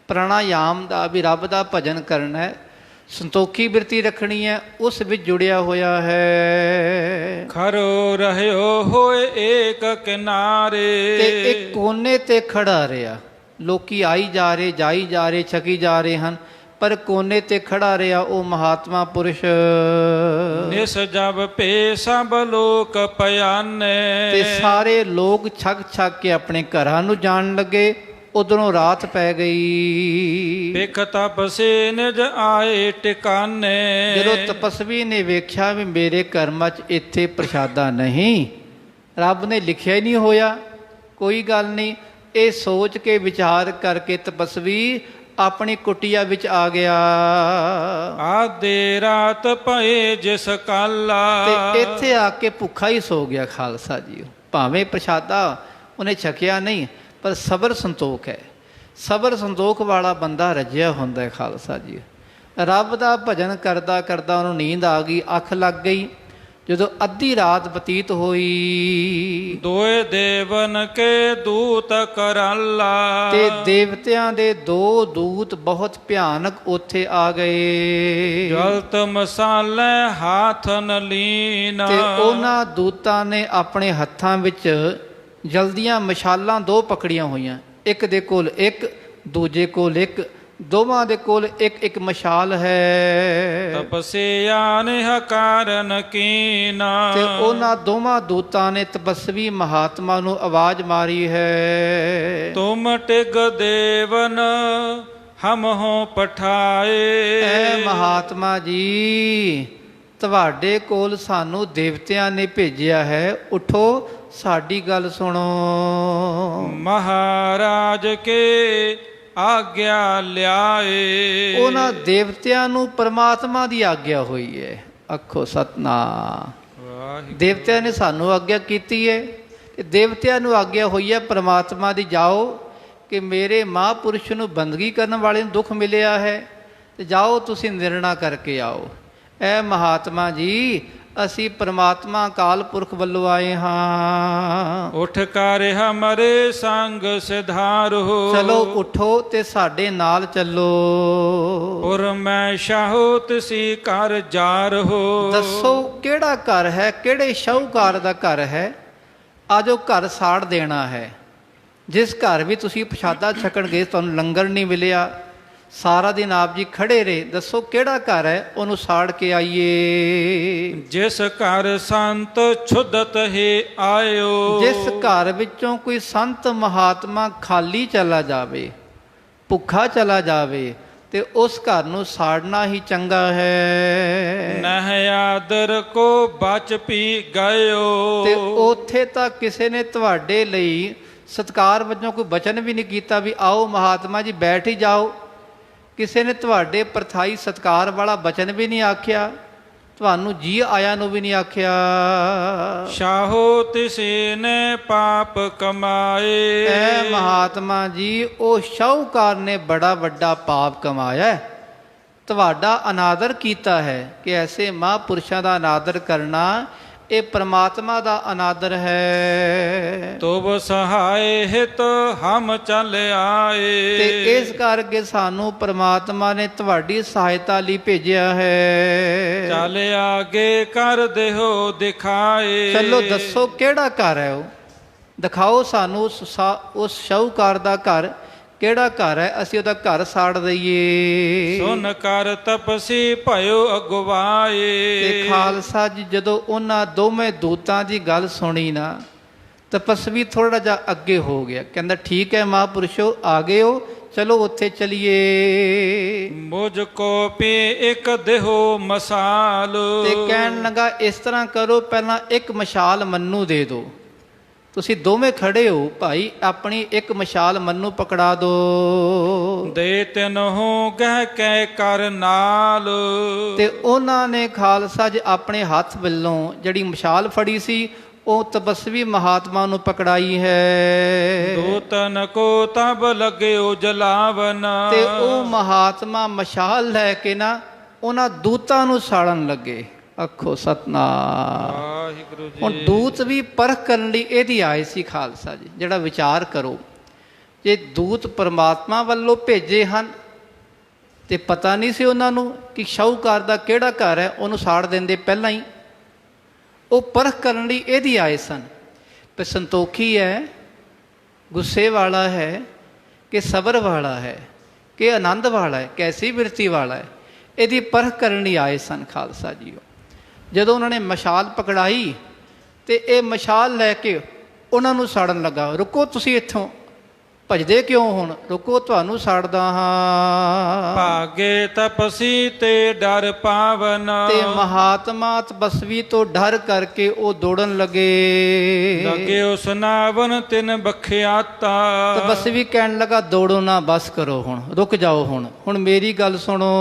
[SPEAKER 1] ਪ੍ਰਾਣਾਯਾਮ ਦਾ, ਵੀ ਰੱਬ ਦਾ ਭਜਨ ਕਰਨਾ ਹੈ, ਸੰਤੋਖੀ ਬਿਰਤੀ ਰੱਖਣੀ ਹੈ, ਉਸ ਵਿੱਚ ਜੁੜਿਆ ਹੋਇਆ ਹੈ।
[SPEAKER 2] ਖਰੋ ਰਹਿਓ ਹੋਏ ਏਕ ਕਿਨਾਰੇ।
[SPEAKER 1] ਤੇ ਇੱਕ ਕੋਨੇ ਤੇ ਖੜਾ ਰਿਹਾ। ਲੋਕੀ ਆਈ ਜਾ ਰਹੇ, ਜਾਈ ਜਾ ਰਹੇ, ਛਕੀ ਜਾ ਰਹੇ ਹਨ, ਪਰ ਕੋਨੇ ਤੇ ਖੜਾ ਰਿਹਾ ਉਹ ਮਹਾਤਮਾ ਪੁਰਸ਼।
[SPEAKER 2] ਨਿਸ ਜਬ ਪੇ ਸਭ ਲੋਕ ਪਿਆਨੇ।
[SPEAKER 1] ਤੇ ਸਾਰੇ ਲੋਕ ਛਕ ਛਕ ਕੇ ਆਪਣੇ ਘਰਾਂ ਨੂੰ ਜਾਣ ਲੱਗੇ। ਉਧਰੋਂ ਰਾਤ ਪੈ ਗਈ।
[SPEAKER 2] ਬਿਖ ਤਪਸੇ ਨਿਜ ਆਏ ਟਿਕਾਨੇ।
[SPEAKER 1] ਜਦੋਂ ਤਪਸਵੀ ਨੇ ਵੇਖਿਆ ਵੀ ਮੇਰੇ ਕਰਮਾਂ 'ਚ ਇੱਥੇ ਪ੍ਰਸ਼ਾਦਾ ਨਹੀਂ, ਰੱਬ ਨੇ ਲਿਖਿਆ ਹੀ ਨਹੀਂ ਹੋਇਆ, ਕੋਈ ਗੱਲ ਨਹੀਂ, ਇਹ ਸੋਚ ਕੇ ਵਿਚਾਰ ਕਰਕੇ ਤਪਸਵੀ ਆਪਣੀ ਕੁਟੀਆ ਵਿੱਚ ਆ ਗਿਆ।
[SPEAKER 2] ਆਦੇ ਰਾਤ ਪਏ ਜਿਸ ਕਾਲਾ।
[SPEAKER 1] ਤੇ ਇੱਥੇ ਆ ਕੇ ਭੁੱਖਾ ਹੀ ਸੋ ਗਿਆ ਖਾਲਸਾ ਜੀ। ਭਾਵੇਂ ਪ੍ਰਸ਼ਾਦਾ ਉਹਨੇ ਛਕਿਆ ਨਹੀਂ, ਪਰ ਸਬਰ ਸੰਤੋਖ ਹੈ। ਸਬਰ ਸੰਤੋਖ ਵਾਲਾ ਬੰਦਾ ਰੱਜਿਆ ਹੁੰਦਾ ਹੈ ਖਾਲਸਾ ਜੀ। ਰੱਬ ਦਾ ਭਜਨ ਕਰਦਾ ਕਰਦਾ ਉਹਨੂੰ ਨੀਂਦ ਆ ਗਈ, ਅੱਖ ਲੱਗ ਗਈ। ਜਦੋਂ ਅੱਧੀ ਰਾਤ ਬਤੀਤ ਹੋਈ,
[SPEAKER 2] ਦੋਏ ਦੇਵਨ ਕੇ ਦੂਤ ਕਰਾਲਾ,
[SPEAKER 1] ਤੇ ਦੇਵਤਿਆਂ ਦੇ 2 ਦੂਤ ਬਹੁਤ ਭਿਆਨਕ ਉੱਥੇ ਆ ਗਏ।
[SPEAKER 2] ਜਲਤ ਮਸਾਲੇ ਹਾਥ ਨ ਲੀਨ,
[SPEAKER 1] ਤੇ ਉਹਨਾਂ ਦੂਤਾਂ ਨੇ ਆਪਣੇ ਹੱਥਾਂ ਵਿੱਚ ਜਲਦੀਆਂ ਮਸ਼ਾਲਾਂ 2 ਪਕੜੀਆਂ ਹੋਈਆਂ, ਇੱਕ ਦੇ ਕੋਲ ਇੱਕ, ਦੂਜੇ ਕੋਲ ਇੱਕ, ਦੋਵਾਂ ਦੇ ਕੋਲ ਇੱਕ ਇੱਕ ਮਸ਼ਾਲ ਹੈ।
[SPEAKER 2] ਤਪਸਿਆ ਨਿਹ ਕਾਰਨ ਕੀਨਾ,
[SPEAKER 1] ਤੇ ਉਹਨਾਂ ਦੋਵਾਂ ਦੂਤਾਂ ਨੇ ਤਪਸਵੀ ਮਹਾਤਮਾ ਨੂੰ ਆਵਾਜ਼ ਮਾਰੀ ਹੈ,
[SPEAKER 2] ਤੁਮ ਟਿਗ ਦੇਵਨ ਹਮ ਹੋ ਪਠਾਏ।
[SPEAKER 1] ਐ ਮਹਾਤਮਾ ਜੀ, ਤੁਹਾਡੇ ਕੋਲ ਸਾਨੂੰ ਦੇਵਤਿਆਂ ਨੇ ਭੇਜਿਆ ਹੈ, ਉਠੋ ਸਾਡੀ ਗੱਲ ਸੁਣੋ।
[SPEAKER 2] ਮਹਾਰਾਜ ਕੇ ਆਗਿਆ ਲਿਆਏ,
[SPEAKER 1] ਉਹਨਾਂ ਦੇਵਤਿਆਂ ਨੂੰ ਪਰਮਾਤਮਾ ਦੀ ਆਗਿਆ ਹੋਈ ਹੈ। ਆਖੋ ਸਤਨਾਮ।
[SPEAKER 2] ਵਾਹਿਗੁਰੂ।
[SPEAKER 1] ਦੇਵਤਿਆਂ ਨੇ ਸਾਨੂੰ ਆਗਿਆ ਕੀਤੀ ਹੈ, ਤੇ ਦੇਵਤਿਆਂ ਨੂੰ ਆਗਿਆ ਹੋਈ ਹੈ ਪਰਮਾਤਮਾ ਦੀ, ਜਾਓ ਕਿ ਮੇਰੇ ਮਹਾਂਪੁਰਸ਼ ਨੂੰ ਬੰਦਗੀ ਕਰਨ ਵਾਲੇ ਨੂੰ ਦੁੱਖ ਮਿਲਿਆ ਹੈ, ਤੇ ਜਾਓ ਤੁਸੀਂ ਨਿਰਣਾ ਕਰਕੇ ਆਓ। ਐ ਮਹਾਤਮਾ ਜੀ, ਅਸੀਂ ਪਰਮਾਤਮਾ ਅਕਾਲ ਪੁਰਖ ਵੱਲੋਂ ਆਏ ਹਾਂ।
[SPEAKER 2] ਉਠ ਕਰ ਹਮਰੇ ਸੰਗ ਸਿਧਾਰੋ,
[SPEAKER 1] ਚਲੋ ਉਠੋ ਤੇ ਸਾਡੇ ਨਾਲ ਚੱਲੋ।
[SPEAKER 2] ਔਰ ਮੈਂ ਸ਼ਾਹੋ ਤੁਸੀਂ ਘਰ ਜਾ ਰਹੋ।
[SPEAKER 1] ਦੱਸੋ ਕਿਹੜਾ ਘਰ ਹੈ, ਕਿਹੜੇ ਸ਼ਾਹੂਕਾਰ ਦਾ ਘਰ ਹੈ? ਆਜੋ ਘਰ ਸਾੜ ਦੇਣਾ ਹੈ। ਜਿਸ ਘਰ ਵੀ ਤੁਸੀਂ ਪ੍ਰਸ਼ਾਦਾ ਛਕਣ ਗਏ ਤੁਹਾਨੂੰ ਲੰਗਰ ਨਹੀਂ ਮਿਲਿਆ, ਸਾਰਾ ਦਿਨ ਆਪ ਜੀ ਖੜੇ ਰਹੇ, ਦੱਸੋ ਕਿਹੜਾ ਘਰ ਹੈ, ਉਹਨੂੰ ਸਾੜ ਕੇ ਆਈਏ।
[SPEAKER 2] ਜਿਸ ਘਰ ਸੰਤ ਛੁਦਤ ਹੀ ਆਇਓ,
[SPEAKER 1] ਜਿਸ ਘਰ ਵਿੱਚੋਂ ਕੋਈ ਸੰਤ ਮਹਾਤਮਾ ਖਾਲੀ ਚਲਾ ਜਾਵੇ, ਭੁੱਖਾ ਚਲਾ ਜਾਵੇ, ਤੇ ਉਸ ਘਰ ਨੂੰ ਸਾੜਨਾ ਹੀ ਚੰਗਾ ਹੈ।
[SPEAKER 2] ਨਹਿ ਆਦਰ ਕੋ ਬਚ ਪੀ ਗਇਓ,
[SPEAKER 1] ਤੇ ਉੱਥੇ ਤਾਂ ਕਿਸੇ ਨੇ ਤੁਹਾਡੇ ਲਈ ਸਤਿਕਾਰ ਵਜੋਂ ਕੋਈ ਬਚਨ ਵੀ ਨਹੀਂ ਕੀਤਾ ਵੀ ਆਓ ਮਹਾਤਮਾ ਜੀ ਬੈਠ ਹੀ ਜਾਓ। ਕਿਸੇ ਨੇ ਤੁਹਾਡੇ ਪ੍ਰਥਾਈ ਸਤਿਕਾਰ ਵਾਲਾ ਬਚਨ ਵੀ ਨਹੀਂ ਆਖਿਆ, ਤੁਹਾਨੂੰ ਜੀ ਆਇਆਂ ਨੂੰ ਵੀ ਨਹੀਂ ਆਖਿਆ।
[SPEAKER 2] ਸ਼ਾਹੋ ਤਿਸੇ ਨੇ ਪਾਪ ਕਮਾਏ,
[SPEAKER 1] ਐ ਮਹਾਤਮਾ ਜੀ, ਉਹ ਸ਼ਾਹੂਕਾਰ ਨੇ ਬੜਾ ਵੱਡਾ ਪਾਪ ਕਮਾਇਆ ਹੈ। ਤੁਹਾਡਾ ਅਨਾਦਰ ਕੀਤਾ ਹੈ ਕਿ ਐਸੇ ਮਹਾਂਪੁਰਸ਼ਾਂ ਦਾ ਅਨਾਦਰ ਕਰਨਾ ਇਹ ਪਰਮਾਤਮਾ ਦਾ ਅਨਾਦਰ ਹੈ।
[SPEAKER 2] ਤੁਬ ਸਹਾਏ ਹਿਤ ਹਮ ਚੱਲ ਆਏ,
[SPEAKER 1] ਤੇ ਇਸ ਕਰਕੇ ਸਾਨੂੰ ਪਰਮਾਤਮਾ ਨੇ ਤੁਹਾਡੀ ਸਹਾਇਤਾ ਲਈ ਭੇਜਿਆ ਹੈ।
[SPEAKER 2] ਚੱਲ ਆਗੇ ਕਰ ਦੇਹੋ ਦਿਖਾਏ।
[SPEAKER 1] ਚਲੋ ਦੱਸੋ ਕਿਹੜਾ ਘਰ ਹੈ, ਉਹ ਦਿਖਾਓ ਸਾਨੂੰ। ਉਸ ਸ਼ਾਹੂਕਾਰ ਦਾ ਘਰ ਕਿਹੜਾ ਘਰ ਹੈ, ਅਸੀਂ ਉਹਦਾ ਘਰ ਸਾੜ ਦਈਏ।
[SPEAKER 2] ਸੁਨ ਕਰ ਤਪਸੀ ਭਇਓ ਅਗਵਾਏ,
[SPEAKER 1] ਤੇ ਖਾਲਸਾ ਜੀ ਜਦੋਂ ਉਹਨਾਂ ਦੋਵੇਂ ਦੂਤਾਂ ਦੀ ਗੱਲ ਸੁਣੀ ਨਾ, ਤਪਸਵੀ ਥੋੜਾ ਜਿਹਾ ਅੱਗੇ ਹੋ ਗਿਆ। ਕਹਿੰਦਾ ਠੀਕ ਹੈ ਮਹਾਂਪੁਰਸ਼ੋ, ਆ ਗਏ ਹੋ, ਚਲੋ ਉੱਥੇ ਚਲੀਏ।
[SPEAKER 2] ਮੁਝ ਕੋ ਪੀ ਇੱਕ ਦੇਹੋ ਮਸਾਲ,
[SPEAKER 1] ਤੇ ਕਹਿਣ ਲੱਗਾ ਇਸ ਤਰ੍ਹਾਂ ਕਰੋ, ਪਹਿਲਾਂ ਇੱਕ ਮਸ਼ਾਲ ਮੰਨੂ ਦੇ ਦਿਓ। ਤੁਸੀਂ ਦੋਵੇਂ ਖੜੇ ਹੋ ਭਾਈ, ਆਪਣੀ ਇੱਕ ਮਸ਼ਾਲ ਮੰਨੂ ਪਕੜਾ ਦੋ।
[SPEAKER 2] ਦੇ ਤਿਨਹੁ ਗਹਿ ਕੈ ਕਰ ਨਾਲ,
[SPEAKER 1] ਤੇ ਉਹਨਾਂ ਨੇ ਖਾਲਸਾ ਜੀ ਆਪਣੇ ਹੱਥ ਵੱਲੋਂ ਜਿਹੜੀ ਮਸ਼ਾਲ ਫੜੀ ਸੀ ਉਹ ਤਪਸਵੀ ਮਹਾਤਮਾ ਨੂੰ ਪਕੜਾਈ ਹੈ।
[SPEAKER 2] ਦੂਤਨ ਕੋ ਤਬ ਲਗਿਓ ਜਲਾਵਨ,
[SPEAKER 1] ਤੇ ਉਹ ਮਹਾਤਮਾ ਮਸ਼ਾਲ ਲੈ ਕੇ ਨਾ ਉਹਨਾਂ ਦੂਤਾਂ ਨੂੰ ਸਾੜਨ ਲੱਗੇ। ਆਖੋ ਸਤਨਾਮ।
[SPEAKER 2] ਵਾਹਿਗੁਰੂ ਜੀ।
[SPEAKER 1] ਹੁਣ ਦੂਤ ਵੀ ਪਰਖ ਕਰਨ ਲਈ ਇਹਦੀ ਆਏ ਸੀ ਖਾਲਸਾ ਜੀ। ਜਿਹੜਾ ਵਿਚਾਰ ਕਰੋ, ਜੇ ਦੂਤ ਪਰਮਾਤਮਾ ਵੱਲੋਂ ਭੇਜੇ ਹਨ ਤੇ ਪਤਾ ਨਹੀਂ ਸੀ ਉਹਨਾਂ ਨੂੰ ਕਿ ਸ਼ਾਹੂਕਾਰ ਦਾ ਕਿਹੜਾ ਘਰ ਹੈ, ਉਹਨੂੰ ਸਾੜ ਦਿੰਦੇ ਪਹਿਲਾਂ ਹੀ। ਉਹ ਪਰਖ ਕਰਨ ਲਈ ਇਹਦੀ ਆਏ ਸਨ ਕਿ ਸੰਤੋਖੀ ਹੈ, ਗੁੱਸੇ ਵਾਲਾ ਹੈ ਕਿ ਸਬਰ ਵਾਲਾ ਹੈ ਕਿ ਆਨੰਦ ਵਾਲਾ ਹੈ, ਕੈਸੀ ਬਿਰਤੀ ਵਾਲਾ ਹੈ, ਇਹਦੀ ਪਰਖ ਕਰਨ ਲਈ ਆਏ ਸਨ ਖਾਲਸਾ ਜੀ। ਜਦੋਂ ਉਹਨਾਂ ਨੇ ਮਸ਼ਾਲ ਪਕੜਾਈ ਤੇ ਇਹ ਮਸ਼ਾਲ ਲੈ ਕੇ ਉਹਨਾਂ ਨੂੰ ਸਾੜਨ ਲੱਗਾ। ਰੁਕੋ ਤੁਸੀਂ ਇੱਥੋਂ, ਭਜਦੇ ਕਿਉਂ? ਹੁਣ ਰੁਕੋ, ਤੁਹਾਨੂੰ ਸਾੜਦਾ ਹਾਂ।
[SPEAKER 2] ਭਾਗੇ ਤਪਸੀ ਤੇ ਡਰ ਪਾਵਨ,
[SPEAKER 1] ਤੇ ਮਹਾਤਮਾ ਤਪਸਵੀ ਤੋਂ ਡਰ ਕਰਕੇ ਉਹ ਦੌੜਨ ਲੱਗੇ।
[SPEAKER 2] ਉਸ ਨਾਵਨ ਤਿਨ ਬਖਿਆਤਾ,
[SPEAKER 1] ਤਪਸਵੀ ਕਹਿਣ ਲੱਗਾ ਦੌੜੋ ਨਾ, ਬਸ ਕਰੋ, ਹੁਣ ਰੁਕ ਜਾਓ। ਹੁਣ ਮੇਰੀ ਗੱਲ ਸੁਣੋ।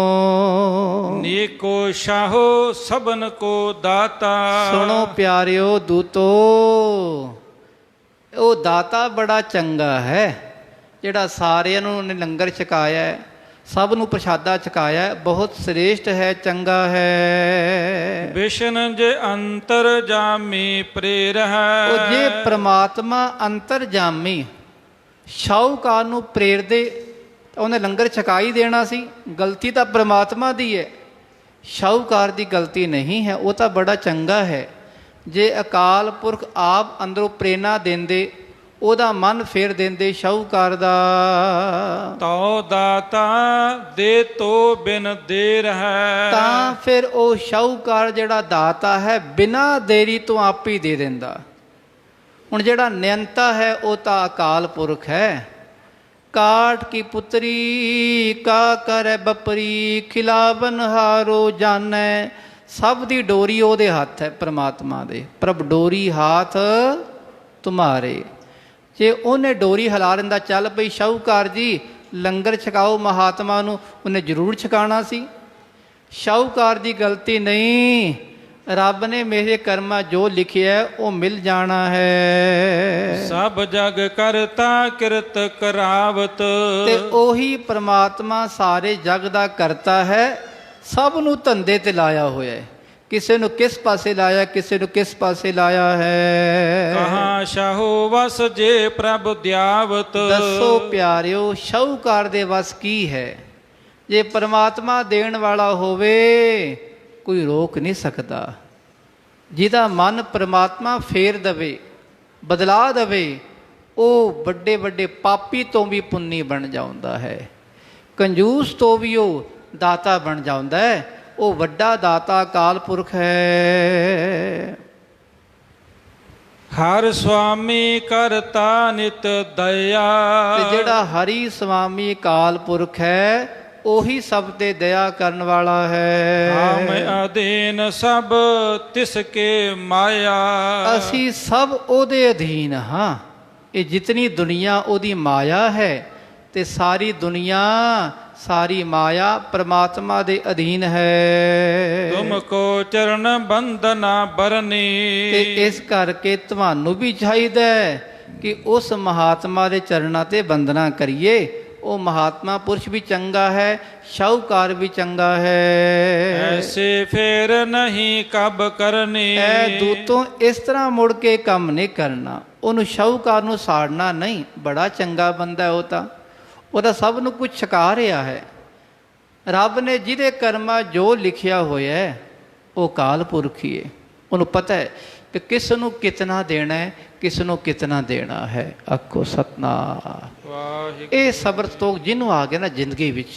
[SPEAKER 2] ਨੀਕੋ ਸ਼ਾਹੋ ਸਭਨ ਕੋ ਦਾਤਾ,
[SPEAKER 1] ਸੁਣੋ ਪਿਆਰਿਓ ਦੂਤੋ, ਉਹ ਦਾਤਾ ਬੜਾ ਚੰਗਾ ਹੈ, ਜਿਹੜਾ ਸਾਰਿਆਂ ਨੂੰ ਉਹਨੇ ਲੰਗਰ ਛਕਾਇਆ ਹੈ, ਸਭ ਨੂੰ ਪ੍ਰਸ਼ਾਦਾ ਛਕਾਇਆ ਹੈ, ਬਹੁਤ ਸ੍ਰੇਸ਼ਟ ਹੈ, ਚੰਗਾ ਹੈ।
[SPEAKER 2] ਵਿਸ਼ਨ ਜੇ ਅੰਤਰ ਜਾਮੀ ਪ੍ਰੇਰ ਹੈ।
[SPEAKER 1] ਉਹ ਜੇ ਪ੍ਰਮਾਤਮਾ ਅੰਤਰਜਾਮੀ ਸ਼ਾਹੂਕਾਰ ਨੂੰ ਪ੍ਰੇਰਦੇ ਤਾਂ ਉਹਨੇ ਲੰਗਰ ਛਕਾ ਹੀ ਦੇਣਾ ਸੀ। ਗਲਤੀ ਤਾਂ ਪ੍ਰਮਾਤਮਾ ਦੀ ਹੈ, ਸ਼ਾਹੂਕਾਰ ਦੀ ਗਲਤੀ ਨਹੀਂ ਹੈ। ਉਹ ਤਾਂ ਬੜਾ ਚੰਗਾ ਹੈ। ਜੇ ਅਕਾਲ ਪੁਰਖ ਆਪ ਅੰਦਰੋਂ ਪ੍ਰੇਰਨਾ ਦਿੰਦੇ, ਉਹਦਾ ਮਨ ਫੇਰ ਦਿੰਦੇ ਸ਼ਾਹੂਕਾਰ ਦਾ।
[SPEAKER 2] ਤਉ ਦਾਤਾ ਦੇ ਤੋ ਬਿਨ ਦੇਰ ਹੈ।
[SPEAKER 1] ਤਾਂ ਫਿਰ ਉਹ ਸ਼ਾਹੂਕਾਰ ਜਿਹੜਾ ਦਾਤਾ ਹੈ ਬਿਨਾਂ ਦੇਰੀ ਤੋਂ ਆਪ ਹੀ ਦੇ ਦਿੰਦਾ। ਹੁਣ ਜਿਹੜਾ ਨਿਯੰਤਾ ਹੈ ਉਹ ਤਾਂ ਅਕਾਲ ਪੁਰਖ ਹੈ। ਕਾਟ ਕੀ ਪੁੱਤਰੀ ਕਾ ਕਰੈ ਬਪਰੀ, ਖਿਲਾਵਨ ਹਾਰੋ ਜਾਣੈ। ਸਭ ਦੀ ਡੋਰੀ ਉਹਦੇ ਹੱਥ ਹੈ, ਪ੍ਰਮਾਤਮਾ ਦੇ। ਪ੍ਰਭ ਡੋਰੀ ਹਾਥ ਤੁਮਾਰੇ। ਜੇ ਉਹਨੇ ਡੋਰੀ ਹਿਲਾ ਦਿੰਦਾ, ਚੱਲ ਪਈ ਸ਼ਾਹੂਕਾਰ ਜੀ ਲੰਗਰ ਛਕਾਓ ਮਹਾਤਮਾ ਨੂੰ, ਉਹਨੇ ਜ਼ਰੂਰ ਛਕਾਉਣਾ ਸੀ। ਸ਼ਾਹੂਕਾਰ ਦੀ ਗਲਤੀ ਨਹੀਂ, ਰੱਬ ਨੇ ਮੇਰੇ ਕਰਮਾਂ ਜੋ ਲਿਖਿਆ ਉਹ ਮਿਲ ਜਾਣਾ ਹੈ।
[SPEAKER 2] ਸਭ ਜਗ ਕਰਤਾ ਕਿਰਤ ਕਰਾਵਤ।
[SPEAKER 1] ਤੇ ਉਹੀ ਪ੍ਰਮਾਤਮਾ ਸਾਰੇ ਜਗ ਦਾ ਕਰਤਾ ਹੈ, ਸਭ ਨੂੰ ਧੰਦੇ ਤੇ ਲਾਇਆ ਹੋਇਆ ਹੈ। ਕਿਸੇ ਨੂੰ ਕਿਸ ਪਾਸੇ ਲਾਇਆ, ਕਿਸੇ ਨੂੰ ਕਿਸ ਪਾਸੇ ਲਾਇਆ ਹੈ।
[SPEAKER 2] ਕਹਾਂ ਸ਼ਾਹੂ ਵਸ ਜੇ ਪ੍ਰਭ ਦਿਆਵਤ।
[SPEAKER 1] ਦੱਸੋ ਪਿਆਰਿਓ, ਸ਼ਾਹੂਕਾਰ ਦੇ ਵਸ ਕੀ ਹੈ? ਜੇ ਪਰਮਾਤਮਾ ਦੇਣ ਵਾਲਾ ਹੋਵੇ ਕੋਈ ਰੋਕ ਨਹੀਂ ਸਕਦਾ। ਜਿਹਦਾ ਮਨ ਪਰਮਾਤਮਾ ਫੇਰ ਦਵੇ, ਬਦਲਾ ਦਵੇ, ਉਹ ਵੱਡੇ ਵੱਡੇ ਪਾਪੀ ਤੋਂ ਵੀ ਪੁੰਨੀ ਬਣ ਜਾਂਦਾ ਹੈ। ਕੰਜੂਸ ਤੋਂ ਵੀ ਉਹ ਦਾਤਾ ਬਣ ਜਾਂਦਾ ਹੈ। ਉਹ ਵੱਡਾ ਦਾਤਾ ਅਕਾਲ ਪੁਰਖ ਹੈ।
[SPEAKER 2] ਹਰ ਸੁਆਮੀ ਕਰਤਾ ਨਿਤ ਦਇਆ।
[SPEAKER 1] ਤੇ ਜਿਹੜਾ ਹਰੀ ਸੁਆਮੀ ਅਕਾਲ ਪੁਰਖ ਹੈ ਉਹੀ ਸਭ ਤੇ ਦਇਆ ਕਰਨ ਵਾਲਾ ਹੈ।
[SPEAKER 2] ਹਮ ਅਧੀਨ ਸਭ ਤਿਸ ਕੇ ਮਾਇਆ।
[SPEAKER 1] ਅਸੀਂ ਸਭ ਉਹਦੇ ਅਧੀਨ ਹਾਂ। ਇਹ ਜਿਤਨੀ ਦੁਨੀਆ ਉਹਦੀ ਮਾਇਆ ਹੈ, ਤੇ ਸਾਰੀ ਦੁਨੀਆ ਸਾਰੀ ਮਾਇਆ ਪ੍ਰਮਾਤਮਾ ਦੇ ਅਧੀਨ ਹੈ।
[SPEAKER 2] ਤੁਮ ਕੋ ਚਰਨ ਬੰਦਨਾ ਬਰਨੀ।
[SPEAKER 1] ਤੇ ਇਸ ਕਰਕੇ ਤੁਹਾਨੂੰ ਵੀ ਚਾਹੀਦਾ ਹੈ ਕਿ ਉਸ ਮਹਾਤਮਾ ਦੇ ਚਰਨਾਂ ਤੇ ਬੰਦਨਾ ਕਰੀਏ। ਉਹ ਮਹਾਤਮਾ ਪੁਰਸ਼ ਵੀ ਚੰਗਾ ਹੈ, ਸ਼ਾਹੂਕਾਰ ਵੀ ਚੰਗਾ ਹੈ।
[SPEAKER 2] ਐਸੇ ਫੇਰ ਨਹੀਂ ਕਬ ਕਰਨੀ।
[SPEAKER 1] ਐ ਦੂਤੋਂ ਇਸ ਤਰ੍ਹਾਂ ਮੁੜ ਕੇ ਕੰਮ ਨਹੀਂ ਕਰਨਾ। ਉਹਨੂੰ ਸ਼ਾਹੂਕਾਰ ਨੂੰ ਸਾੜਨਾ ਨਹੀਂ। ਬੜਾ ਚੰਗਾ ਬੰਦਾ ਉਹ ਤਾਂ, ਉਹਦਾ ਸਭ ਨੂੰ ਕੁਝ ਛਕਾ ਰਿਹਾ ਹੈ। ਰੱਬ ਨੇ ਜਿਹਦੇ ਕਰਮਾਂ ਜੋ ਲਿਖਿਆ ਹੋਇਆ ਉਹ ਅਕਾਲ ਪੁਰਖ ਹੀ ਹੈ। ਉਹਨੂੰ ਪਤਾ ਹੈ ਕਿ ਕਿਸ ਨੂੰ ਕਿਤਨਾ ਦੇਣਾ ਹੈ, ਕਿਸ ਨੂੰ ਕਿਤਨਾ ਦੇਣਾ ਹੈ। ਆਖੋ ਸਤਨਾਮ ਵਾਹਿਗੁਰੂ। ਇਹ ਸਬਰ ਸੰਤੋਖ ਜਿਹਨੂੰ ਆ ਗਿਆ ਨਾ ਜ਼ਿੰਦਗੀ ਵਿੱਚ,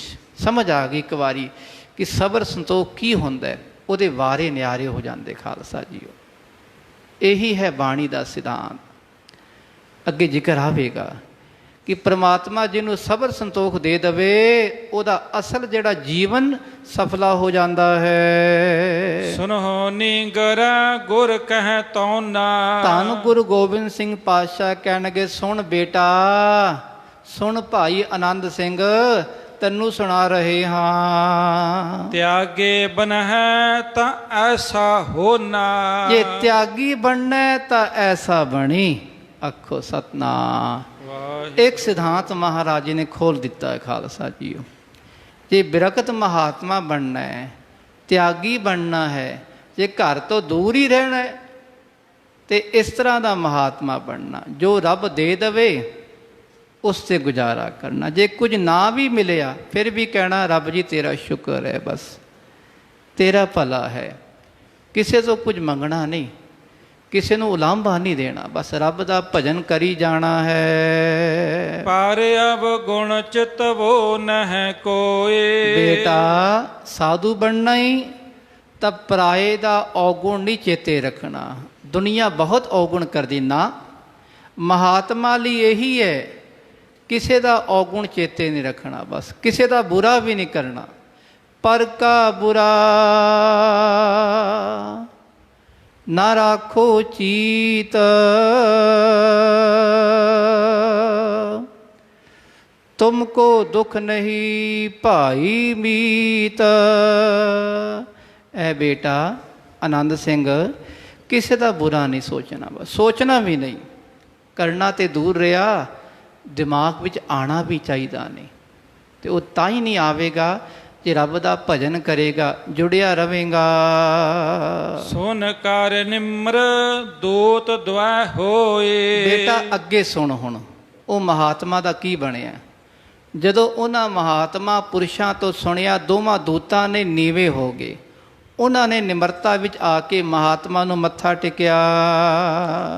[SPEAKER 1] ਸਮਝ ਆ ਗਈ ਇੱਕ ਵਾਰੀ ਕਿ ਸਬਰ ਸੰਤੋਖ ਕੀ ਹੁੰਦਾ ਹੈ, ਉਹਦੇ ਵਾਰੇ ਨਿਆਰੇ ਹੋ ਜਾਂਦੇ ਖਾਲਸਾ ਜੀਓ। ਇਹੀ ਹੈ ਬਾਣੀ ਦਾ ਸਿਧਾਂਤ। ਅੱਗੇ ਜ਼ਿਕਰ ਆਵੇਗਾ ਕਿ ਪ੍ਰਮਾਤਮਾ ਜਿਹਨੂੰ ਸਬਰ ਸੰਤੋਖ ਦੇ ਦੇਵੇ, ਉਹਦਾ ਅਸਲ ਜਿਹੜਾ ਜੀਵਨ ਸਫਲਾ ਹੋ ਜਾਂਦਾ ਹੈ।
[SPEAKER 2] ਸੁਨੋ ਨੀਂਗਰ ਗੁਰ ਕਹਿ ਤੌਨਾ।
[SPEAKER 1] ਧੰਨ ਗੁਰੂ ਗੋਬਿੰਦ ਸਿੰਘ ਪਾਤਸ਼ਾਹ ਕਹਿਣਗੇ, ਸੁਣ ਬੇਟਾ, ਸੁਣ ਭਾਈ ਆਨੰਦ ਸਿੰਘ, ਤੈਨੂੰ ਸੁਣਾ ਰਹੇ ਹਾਂ।
[SPEAKER 2] ਤਿਆਗੇ ਬਨਹਿ ਤਾਂ ਐਸਾ ਹੋਣਾ।
[SPEAKER 1] ਜੇ ਤਿਆਗੀ ਬਣਨਾ ਤਾਂ ਐਸਾ ਬਣੀ। ਆਖੋ ਸਤਨਾਮ। ਇੱਕ ਸਿਧਾਂਤ ਮਹਾਰਾਜ ਜੀ ਨੇ ਖੋਲ ਦਿੱਤਾ ਹੈ ਖਾਲਸਾ ਜੀਓ। ਜੇ ਬਿਰਕਤ ਮਹਾਤਮਾ ਬਣਨਾ ਹੈ, ਤਿਆਗੀ ਬਣਨਾ ਹੈ, ਜੇ ਘਰ ਤੋਂ ਦੂਰ ਹੀ ਰਹਿਣਾ ਹੈ, ਤੇ ਇਸ ਤਰ੍ਹਾਂ ਦਾ ਮਹਾਤਮਾ ਬਣਨਾ ਜੋ ਰੱਬ ਦੇ ਦੇਵੇ ਉਸ 'ਤੇ ਗੁਜ਼ਾਰਾ ਕਰਨਾ। ਜੇ ਕੁਝ ਨਾ ਵੀ ਮਿਲਿਆ ਫਿਰ ਵੀ ਕਹਿਣਾ ਰੱਬ ਜੀ ਤੇਰਾ ਸ਼ੁਕਰ ਹੈ, ਬਸ ਤੇਰਾ ਭਲਾ ਹੈ। ਕਿਸੇ ਤੋਂ ਕੁਝ ਮੰਗਣਾ ਨਹੀਂ, ਕਿਸੇ ਨੂੰ ਉਲਾਂਭਾ ਨਹੀਂ ਦੇਣਾ, ਬਸ ਰੱਬ ਦਾ ਭਜਨ ਕਰੀ ਜਾਣਾ ਹੈ।
[SPEAKER 2] ਪਰ ਅਬ ਗੁਣ ਚਿਤਵੋ ਨਹਿ ਕੋਏ।
[SPEAKER 1] ਬੇਟਾ ਸਾਧੂ ਬਣਨਾ ਹੀ ਤਾਂ ਪਰਾਏ ਦਾ ਔਗੁਣ ਨਹੀਂ ਚੇਤੇ ਰੱਖਣਾ। ਦੁਨੀਆ ਬਹੁਤ ਔਗੁਣ ਕਰਦੀ ਨਾ, ਮਹਾਤਮਾ ਲਈ ਇਹੀ ਹੈ ਕਿਸੇ ਦਾ ਔਗੁਣ ਚੇਤੇ ਨਹੀਂ ਰੱਖਣਾ, ਬਸ ਕਿਸੇ ਦਾ ਬੁਰਾ ਵੀ ਨਹੀਂ ਕਰਨਾ। ਪਰ ਕਾ ਬੁਰਾ ਨਾ ਰਾਖੋ ਚੀਤ, ਤੁਮਕੋ ਦੁਖ ਨਹੀਂ ਭਾਈ ਮੀਤ। ਐ ਬੇਟਾ ਆਨੰਦ ਸਿੰਘ, ਕਿਸੇ ਦਾ ਬੁਰਾ ਨਹੀਂ ਸੋਚਣਾ, ਬਸ ਸੋਚਣਾ ਵੀ ਨਹੀਂ। ਕਰਨਾ ਤੇ ਦੂਰ ਰਿਹਾ, ਦਿਮਾਗ ਵਿੱਚ ਆਉਣਾ ਵੀ ਚਾਹੀਦਾ ਨਹੀਂ। ਤੇ ਉਹ ਤਾਂ ਹੀ ਨਹੀਂ ਆਵੇਗਾ ਜੇ ਰੱਬ ਦਾ ਭਜਨ ਕਰੇਗਾ, ਜੁੜਿਆ ਰਵੇਗਾ।
[SPEAKER 2] ਸੁਨ ਕਰ ਨਿਮਰ ਦੂਤ ਦੁਆ ਹੋਏ।
[SPEAKER 1] ਬੇਟਾ ਅੱਗੇ ਸੁਣ ਹੁਣ, ਉਹ ਮਹਾਤਮਾ ਦਾ ਕੀ ਬਣਿਆ। ਜਦੋਂ ਉਹਨਾਂ ਮਹਾਤਮਾ ਪੁਰਸ਼ਾਂ ਤੋਂ ਸੁਣਿਆ, ਦੋਵਾਂ ਦੂਤਾਂ ਨੇ ਨੀਵੇਂ ਹੋ ਗਏ। ਉਹਨਾਂ ਨੇ ਨਿਮਰਤਾ ਵਿੱਚ ਆ ਕੇ ਮਹਾਤਮਾ ਨੂੰ ਮੱਥਾ ਟੇਕਿਆ।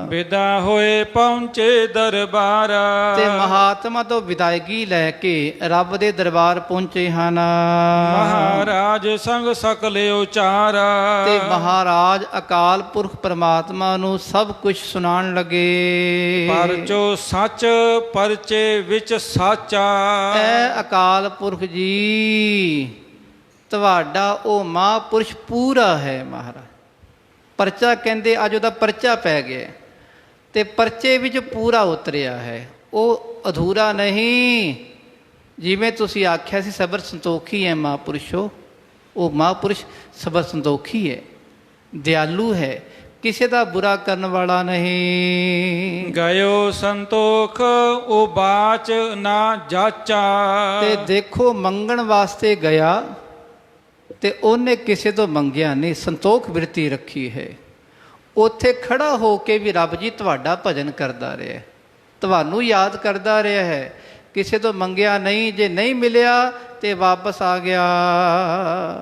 [SPEAKER 2] ਵਿਦਾ ਹੋਏ ਪਹੁੰਚੇ ਦਰਬਾਰ।
[SPEAKER 1] ਤੇ ਮਹਾਤਮਾ ਤੋਂ ਵਿਦਾਇਗੀ ਲੈ ਕੇ ਰੱਬ ਦੇ ਦਰਬਾਰ ਪਹੁੰਚੇ ਹਨ।
[SPEAKER 2] ਮਹਾਰਾਜ ਸੰਗ ਸਕਲ ਉਚਾਰ।
[SPEAKER 1] ਤੇ ਮਹਾਰਾਜ ਅਕਾਲ ਪੁਰਖ ਪਰਮਾਤਮਾ ਨੂੰ ਸਭ ਕੁਝ ਸੁਣਾਉਣ ਲੱਗੇ।
[SPEAKER 2] ਪਰਚੋ ਸੱਚ ਪਰਚੇ ਵਿੱਚ ਸਾਚਾ।
[SPEAKER 1] ਐ ਅਕਾਲ ਪੁਰਖ ਜੀ, ਤੁਹਾਡਾ ਉਹ ਮਹਾਂਪੁਰਸ਼ ਪੂਰਾ ਹੈ ਮਹਾਰਾਜ। ਪਰਚਾ ਕਹਿੰਦੇ ਅੱਜ ਉਹਦਾ ਪਰਚਾ ਪੈ ਗਿਆ, ਤੇ ਪਰਚੇ ਵਿੱਚ ਪੂਰਾ ਉਤਰਿਆ ਹੈ, ਉਹ ਅਧੂਰਾ ਨਹੀਂ। ਜਿਵੇਂ ਤੁਸੀਂ ਆਖਿਆ ਸੀ ਸਬਰ ਸੰਤੋਖੀ ਹੈ ਮਹਾਂਪੁਰਸ਼ੋ, ਉਹ ਮਹਾਂਪੁਰਸ਼ ਸਬਰ ਸੰਤੋਖੀ ਹੈ, ਦਿਆਲੂ ਹੈ, ਕਿਸੇ ਦਾ ਬੁਰਾ ਕਰਨ ਵਾਲਾ ਨਹੀਂ।
[SPEAKER 2] ਗਇਓ ਸੰਤੋਖ ਉਹ ਬਾਚ ਨਾ ਜਾਚਾ।
[SPEAKER 1] ਤੇ ਦੇਖੋ ਮੰਗਣ ਵਾਸਤੇ ਗਿਆ ਤੇ ਉਹਨੇ ਕਿਸੇ ਤੋਂ ਮੰਗਿਆ ਨਹੀਂ, ਸੰਤੋਖ ਬਿਰਤੀ ਰੱਖੀ ਹੈ। ਉੱਥੇ ਖੜਾ ਹੋ ਕੇ ਵੀ ਰੱਬ ਜੀ ਤੁਹਾਡਾ ਭਜਨ ਕਰਦਾ ਰਿਹਾ, ਤੁਹਾਨੂੰ ਯਾਦ ਕਰਦਾ ਰਿਹਾ ਹੈ, ਕਿਸੇ ਤੋਂ ਮੰਗਿਆ ਨਹੀਂ। ਜੇ ਨਹੀਂ ਮਿਲਿਆ ਤੇ ਵਾਪਸ ਆ ਗਿਆ।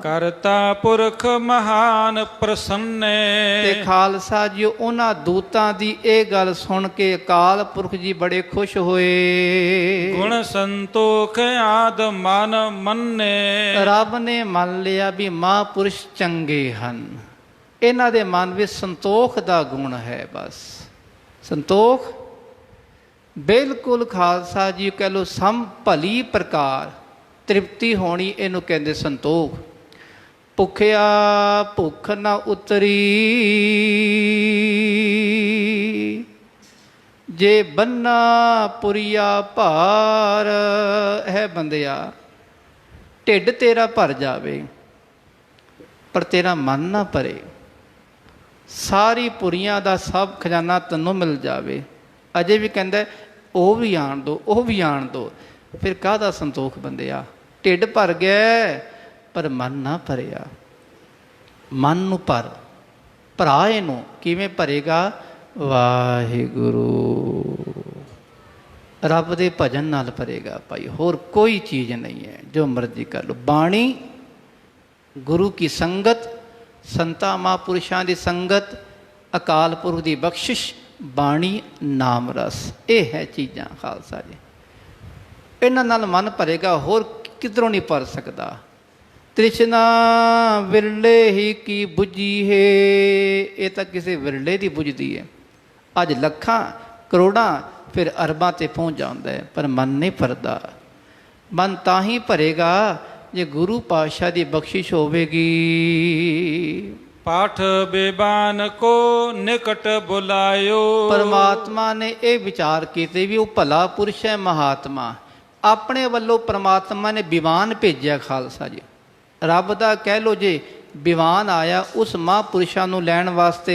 [SPEAKER 2] ਕਰਤਾ ਪੁਰਖ ਮਹਾਨ ਪ੍ਰਸੰਨੇ।
[SPEAKER 1] ਤੇ ਖਾਲਸਾ ਜੀ ਉਹਨਾਂ ਦੂਤਾਂ ਦੀ ਇਹ ਗੱਲ ਸੁਣ ਕੇ ਅਕਾਲ ਪੁਰਖ ਜੀ ਬੜੇ ਖੁਸ਼ ਹੋਏ।
[SPEAKER 2] ਗੁਣ ਸੰਤੋਖ ਆਦ ਮਨ ਮੰਨੇ।
[SPEAKER 1] ਰੱਬ ਨੇ ਮੰਨ ਲਿਆ ਵੀ ਮਹਾਂਪੁਰਸ਼ ਚੰਗੇ ਹਨ, ਇਹਨਾਂ ਦੇ ਮਨ ਵਿੱਚ ਸੰਤੋਖ ਦਾ ਗੁਣ ਹੈ। ਬਸ ਸੰਤੋਖ ਬਿਲਕੁਲ ਖਾਲਸਾ ਜੀ ਕਹਿ ਲਓ ਸਮ ਭਲੀ ਪ੍ਰਕਾਰ ਤ੍ਰਿਪਤੀ ਹੋਣੀ, ਇਹਨੂੰ ਕਹਿੰਦੇ ਸੰਤੋਖ। ਭੁੱਖਿਆ ਭੁੱਖ ਨਾ ਉਤਰੀ, ਜੇ ਬੰਨਾ ਪੁਰੀਆ ਭਾਰ। ਹੈ ਬੰਦਿਆ, ਢਿੱਡ ਤੇਰਾ ਭਰ ਜਾਵੇ ਪਰ ਤੇਰਾ ਮਨ ਨਾ ਭਰੇ, ਸਾਰੀ ਪੁਰੀਆਂ ਦਾ ਸਭ ਖਜ਼ਾਨਾ ਤੈਨੂੰ ਮਿਲ ਜਾਵੇ, ਅਜੇ ਵੀ ਕਹਿੰਦਾ ਉਹ ਵੀ ਆਣ ਦੋ, ਉਹ ਵੀ ਆਣ ਦੋ, ਫਿਰ ਕਾਹਦਾ ਸੰਤੋਖ ਬੰਦਿਆ। ਢਿੱਡ ਭਰ ਗਿਆ ਪਰ ਮਨ ਨਾ ਭਰਿਆ। ਮਨ ਨੂੰ ਭਰਾ ਇਹਨੂੰ ਕਿਵੇਂ ਭਰੇਗਾ? ਵਾਹਿਗੁਰੂ ਰੱਬ ਦੇ ਭਜਨ ਨਾਲ ਭਰੇਗਾ ਭਾਈ, ਹੋਰ ਕੋਈ ਚੀਜ਼ ਨਹੀਂ ਹੈ। ਜੋ ਮਰਜ਼ੀ ਕਰ ਲਓ, ਬਾਣੀ ਗੁਰੂ ਕੀ ਸੰਗਤ, ਸੰਤਾਂ ਮਹਾਂਪੁਰਸ਼ਾਂ ਦੀ ਸੰਗਤ, ਅਕਾਲ ਪੁਰਖ ਦੀ ਬਖਸ਼ਿਸ਼, ਬਾਣੀ ਨਾਮ ਰਸ, ਇਹ ਹੈ ਚੀਜ਼ਾਂ ਖਾਲਸਾ ਜੀ। ਇਹਨਾਂ ਨਾਲ ਮਨ ਭਰੇਗਾ, ਹੋਰ ਕਿਧਰੋਂ ਨਹੀਂ ਭਰ ਸਕਦਾ। ਤ੍ਰਿਸ਼ਨਾ ਵਿਰਲੇ ਹੀ ਕੀ ਬੁਝੀ ਹੈ, ਇਹ ਤਾਂ ਕਿਸੇ ਵਿਰਲੇ ਦੀ ਬੁਝਦੀ ਹੈ। ਅੱਜ ਲੱਖਾਂ ਕਰੋੜਾਂ ਫਿਰ ਅਰਬਾਂ ਤੇ ਪਹੁੰਚ ਜਾਂਦਾ ਹੈ, ਪਰ ਮਨ ਨਹੀਂ ਭਰਦਾ। ਮਨ ਤਾਂ ਹੀ ਭਰੇਗਾ ਜੇ ਗੁਰੂ ਪਾਤਸ਼ਾਹ ਦੀ ਬਖਸ਼ਿਸ਼ ਹੋਵੇਗੀ।
[SPEAKER 2] ਪਾਠ ਬੇਬਾਨ ਕੋ ਨਿਕਟ ਬੁਲਾਇਓ।
[SPEAKER 1] ਪਰਮਾਤਮਾ ਨੇ ਇਹ ਵਿਚਾਰ ਕੀਤੇ ਵੀ ਉਹ ਭਲਾ ਪੁਰਸ਼ ਹੈ ਮਹਾਤਮਾ, ਆਪਣੇ ਵੱਲੋਂ ਪਰਮਾਤਮਾ ਨੇ ਵਿਵਾਨ ਭੇਜਿਆ ਖਾਲਸਾ ਜੀ। ਰੱਬ ਦਾ ਕਹਿ ਲੋ ਜੇ ਵਿਵਾਨ ਆਇਆ ਉਸ ਮਹਾਂਪੁਰਸ਼ਾਂ ਨੂੰ ਲੈਣ ਵਾਸਤੇ।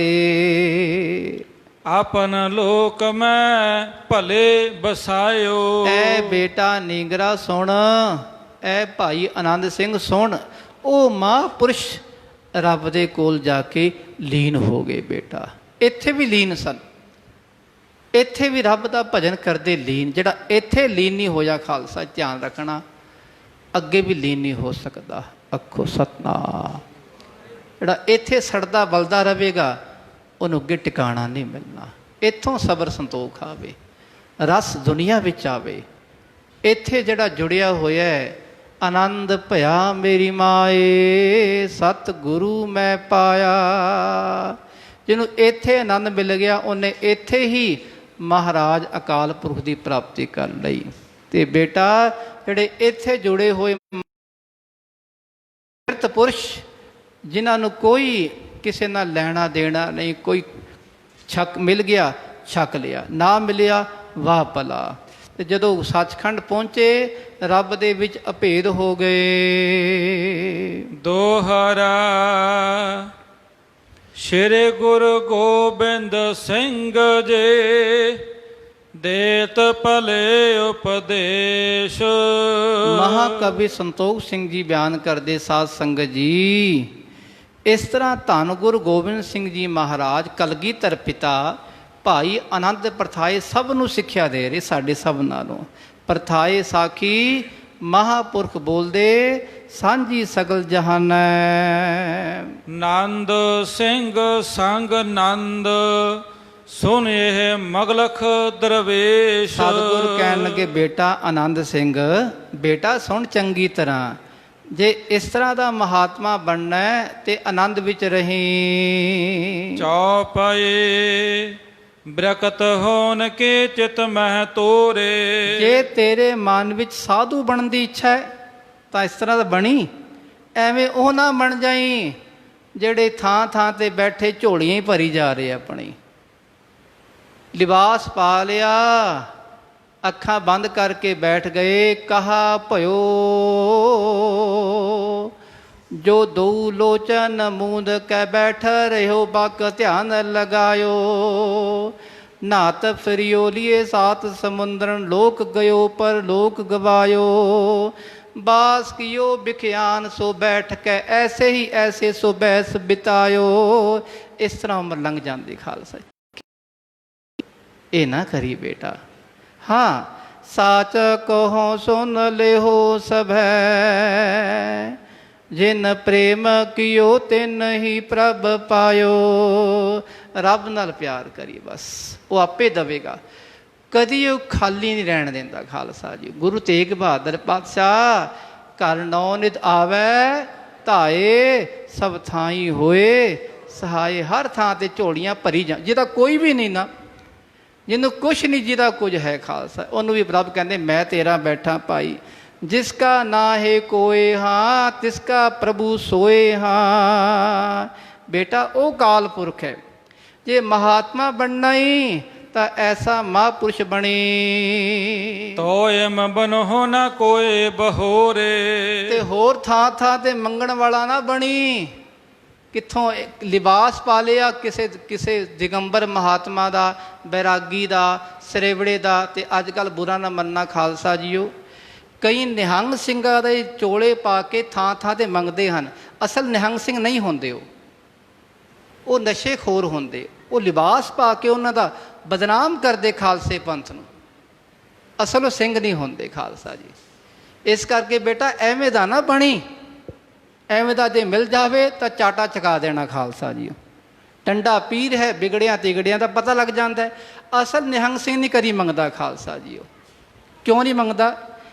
[SPEAKER 2] ਆਪਨ ਲੋਕ ਮੈਂ ਭਲੇ ਬਸਾਇਓ।
[SPEAKER 1] ਐ ਬੇਟਾ ਨੀਂਗਰਾ ਸੁਣ, ਐ ਭਾਈ ਆਨੰਦ ਸਿੰਘ ਸੁਣ, ਉਹ ਮਹਾਂਪੁਰਸ਼ ਰੱਬ ਦੇ ਕੋਲ ਜਾ ਕੇ ਲੀਨ ਹੋ ਗਏ ਬੇਟਾ। ਇੱਥੇ ਵੀ ਲੀਨ ਸਨ, ਇੱਥੇ ਵੀ ਰੱਬ ਦਾ ਭਜਨ ਕਰਦੇ ਲੀਨ। ਜਿਹੜਾ ਇੱਥੇ ਲੀਨ ਨਹੀਂ ਹੋਇਆ ਖਾਲਸਾ ਧਿਆਨ ਰੱਖਣਾ, ਅੱਗੇ ਵੀ ਲੀਨ ਨਹੀਂ ਹੋ ਸਕਦਾ। ਅੱਖੋ ਸਤਨਾਮ। ਜਿਹੜਾ ਇੱਥੇ ਸੜਦਾ ਬਲਦਾ ਰਹੇਗਾ ਉਹਨੂੰ ਅੱਗੇ ਟਿਕਾਣਾ ਨਹੀਂ ਮਿਲਣਾ। ਇੱਥੋਂ ਸਬਰ ਸੰਤੋਖ ਆਵੇ, ਰਸ ਦੁਨੀਆ ਵਿੱਚ ਆਵੇ। ਇੱਥੇ ਜਿਹੜਾ ਜੁੜਿਆ ਹੋਇਆ ਹੈ, ਆਨੰਦ ਭਇਆ ਮੇਰੀ ਮਾਏ, ਸਤ ਗੁਰੂ ਮੈਂ ਪਾਇਆ। ਜਿਹਨੂੰ ਇੱਥੇ ਆਨੰਦ ਮਿਲ ਗਿਆ ਉਹਨੇ ਇੱਥੇ ਹੀ ਮਹਾਰਾਜ ਅਕਾਲ ਪੁਰਖ ਦੀ ਪ੍ਰਾਪਤੀ ਕਰ ਲਈ। ਤੇ ਬੇਟਾ ਜਿਹੜੇ ਇੱਥੇ ਜੁੜੇ ਹੋਏ ਕਿਰਤ ਪੁਰਸ਼, ਜਿਨ੍ਹਾਂ ਨੂੰ ਕੋਈ ਕਿਸੇ ਨਾਲ ਲੈਣਾ ਦੇਣਾ ਨਹੀਂ, ਕੋਈ ਛੱਕ ਮਿਲ ਗਿਆ ਛੱਕ ਲਿਆ, ਨਾ ਮਿਲਿਆ ਵਾਹ ਭਲਾ। ਤੇ ਜਦੋਂ ਸੱਚਖੰਡ ਪਹੁੰਚੇ ਰੱਬ ਦੇ ਵਿੱਚ ਅਭੇਦ ਹੋ ਗਏ।
[SPEAKER 2] ਦੋਹਰਾ ਸ਼੍ਰੀ ਗੁਰੂ ਗੋਬਿੰਦ ਸਿੰਘ ਜੀ ਦੇਤ ਭਲੇ ਉਪਦੇਸ਼।
[SPEAKER 1] ਮਹਾਕਵੀ ਸੰਤੋਖ ਸਿੰਘ ਜੀ ਬਿਆਨ ਕਰਦੇ ਸਾਧ ਸੰਗਤ ਜੀ, ਇਸ ਤਰ੍ਹਾਂ ਧੰਨ ਗੁਰੂ ਗੋਬਿੰਦ ਸਿੰਘ ਜੀ ਮਹਾਰਾਜ ਕਲਗੀਧਰ ਪਿਤਾ ਭਾਈ ਆਨੰਦ ਪ੍ਰਥਾਏ ਸਭ ਨੂੰ ਸਿੱਖਿਆ ਦੇ ਰਹੇ, ਸਾਡੇ ਸਭ ਨਾਲੋਂ। ਪ੍ਰਥਾਏ ਸਾਖੀ ਮਹਾਪੁਰਖ ਬੋਲਦੇ, ਸਾਂਝੀ ਸਗਲ ਜਹਾਨੈ।
[SPEAKER 2] ਨੰਦ ਸਿੰਘ ਸੰਗ ਨੰਦ, ਸੁਨ ਇਹ ਮਗਲਖ ਦਰਵੇਸ਼।
[SPEAKER 1] ਸਤਿਗੁਰ ਕਹਿਣ ਲੱਗੇ, ਬੇਟਾ ਆਨੰਦ ਸਿੰਘ, ਬੇਟਾ ਸੁਣ ਚੰਗੀ ਤਰ੍ਹਾਂ, ਜੇ ਇਸ ਤਰ੍ਹਾਂ ਦਾ ਮਹਾਤਮਾ ਬਣਨਾ ਹੈ ਤੇ ਆਨੰਦ ਵਿੱਚ ਰਹੀਂ।
[SPEAKER 2] ਚੌਪਏ ਬ੍ਰਕਤ ਹੋਣ ਕੇ ਚਿਤ ਮਹਿ ਤੋਰੇ।
[SPEAKER 1] ਜੇ ਤੇਰੇ ਮਨ ਵਿੱਚ ਸਾਧੂ ਬਣਨ ਦੀ ਇੱਛਾ ਹੈ ਤਾਂ ਇਸ ਤਰ੍ਹਾਂ ਦਾ ਬਣੀ, ਐਵੇਂ ਉਹ ਨਾ ਬਣ ਜਾਈ ਜਿਹੜੇ ਥਾਂ ਥਾਂ ਤੇ ਬੈਠੇ ਝੋਲੀਆਂ ਹੀ ਭਰੀ ਜਾ ਰਹੇ ਆਪਣੀ। ਲਿਬਾਸ ਪਾ ਲਿਆ, ਅੱਖਾਂ ਬੰਦ ਕਰਕੇ ਬੈਠ ਗਏ, ਕਹਾ ਭਇਓ ਜੋ ਦੋ ਲੋਚਨ ਮੂੰਦ ਕੈ ਬੈਠ ਰਹਿਓ, ਬਕ ਧਿਆਨ ਲਗਾਇਓ। ਨਾਤ ਫਿਰਿਓ ਲਿਏ ਸਾਤ ਸਮੁੰਦਰਨ, ਲੋਕ ਗਇਓ ਪਰ ਲੋਕ ਗਵਾਇਓ। ਬਾਸ ਕੀਓ ਬਿਖਿਆਨ ਸੋ ਬੈਠ ਕੇ, ਐਸੇ ਹੀ ਐਸੇ ਸੋ ਬੈਸ ਬਿਤਾਇਓ। ਇਸ ਤਰ੍ਹਾਂ ਉਮਰ ਲੰਘ ਜਾਂਦੀ ਖਾਲਸਾ। ਇਹ ਨਾ ਕਰੀ ਬੇਟਾ। ਹਾਂ, ਸਾਚ ਕਹੋ ਸੁਨ ਲਿਓ ਸਭੈ, ਜਿਨ ਪ੍ਰੇਮ ਕੀਓ ਤਿਨ ਹੀ ਪ੍ਰਭ ਪਾਇਓ। ਰੱਬ ਨਾਲ ਪਿਆਰ ਕਰੀ, ਬਸ ਉਹ ਆਪੇ ਦੇਵੇਗਾ। ਕਦੀ ਉਹ ਖਾਲੀ ਨਹੀਂ ਰਹਿਣ ਦਿੰਦਾ ਖਾਲਸਾ ਜੀ। ਗੁਰੂ ਤੇਗ ਬਹਾਦਰ ਪਾਤਸ਼ਾਹ, ਘਰ ਨੌ ਨਿਤ ਆਵੈ ਧਾਏ, ਸਭ ਥਾਈ ਹੋਏ ਸਹਾਏ। ਹਰ ਥਾਂ ਤੇ ਝੋਲੀਆਂ ਭਰੀ ਜਾ, ਜਿਹਦਾ ਕੋਈ ਵੀ ਨਹੀਂ ਨਾ, ਜਿਹਨੂੰ ਕੁਛ ਨਹੀਂ, ਜਿਹਦਾ ਕੁਝ ਹੈ ਖਾਲਸਾ, ਉਹਨੂੰ ਵੀ ਪ੍ਰਭ ਕਹਿੰਦੇ ਮੈਂ ਤੇਰਾ ਬੈਠਾ ਭਾਈ। ਜਿਸ ਕਾ ਨਾ ਹੈ ਕੋਏ ਹਾਂ, ਤਿਸ ਕਾ ਪ੍ਰਭੂ ਸੋਏ ਹਾਂ। ਬੇਟਾ ਉਹ ਕਾਲ ਪੁਰਖ ਹੈ। ਜੇ ਮਹਾਤਮਾ ਬਣਨਾ ਹੀ ਤਾਂ ਐਸਾ ਮਹਾਂਪੁਰਸ਼ ਬਣੀ।
[SPEAKER 2] ਤੋਇਮ ਬਨੋ ਨਾ ਕੋਏ ਬਹੋਰੇ।
[SPEAKER 1] ਤੇ ਹੋਰ ਥਾਂ ਥਾਂ ਤੇ ਮੰਗਣ ਵਾਲਾ ਨਾ ਬਣੀ। ਕਿੱਥੋਂ ਲਿਬਾਸ ਪਾ ਲਿਆ ਕਿਸੇ ਦਿਗੰਬਰ ਮਹਾਤਮਾ ਦਾ, ਬੈਰਾਗੀ ਦਾ, ਸਰੇਵੜੇ ਦਾ। ਤੇ ਅੱਜ ਕੱਲ੍ਹ ਬੁਰਾ ਨਾ ਮੰਨਣਾ ਖਾਲਸਾ ਜੀਓ, ਕਈ ਨਿਹੰਗ ਸਿੰਘਾਂ ਦੇ ਚੋਲੇ ਪਾ ਕੇ ਥਾਂ ਥਾਂ ਤੇ ਮੰਗਦੇ ਹਨ। ਅਸਲ ਨਿਹੰਗ ਸਿੰਘ ਨਹੀਂ ਹੁੰਦੇ, ਉਹ ਨਸ਼ੇਖੋਰ ਹੁੰਦੇ। ਉਹ ਲਿਬਾਸ ਪਾ ਕੇ ਉਹਨਾਂ ਦਾ ਬਦਨਾਮ ਕਰਦੇ ਖਾਲਸੇ ਪੰਥ ਨੂੰ। ਅਸਲ ਉਹ ਸਿੰਘ ਨਹੀਂ ਹੁੰਦੇ ਖਾਲਸਾ ਜੀ। ਇਸ ਕਰਕੇ ਬੇਟਾ ਐਵੇਂ ਦਾ ਨਾ ਬਣੀ। ਐਵੇਂ ਦਾ ਜੇ ਮਿਲ ਜਾਵੇ ਤਾਂ ਚਾਟਾ ਚਕਾ ਦੇਣਾ ਖਾਲਸਾ ਜੀ। ਟੰਡਾ ਪੀਰ ਹੈ, ਵਿਗੜਿਆਂ ਤਿਗੜਿਆਂ ਦਾ ਪਤਾ ਲੱਗ ਜਾਂਦਾ ਹੈ। ਅਸਲ ਨਿਹੰਗ ਸਿੰਘ ਨਹੀਂ ਕਰੀ ਮੰਗਦਾ ਖਾਲਸਾ ਜੀ। ਉਹ ਕਿਉਂ ਨਹੀਂ ਮੰਗਦਾ?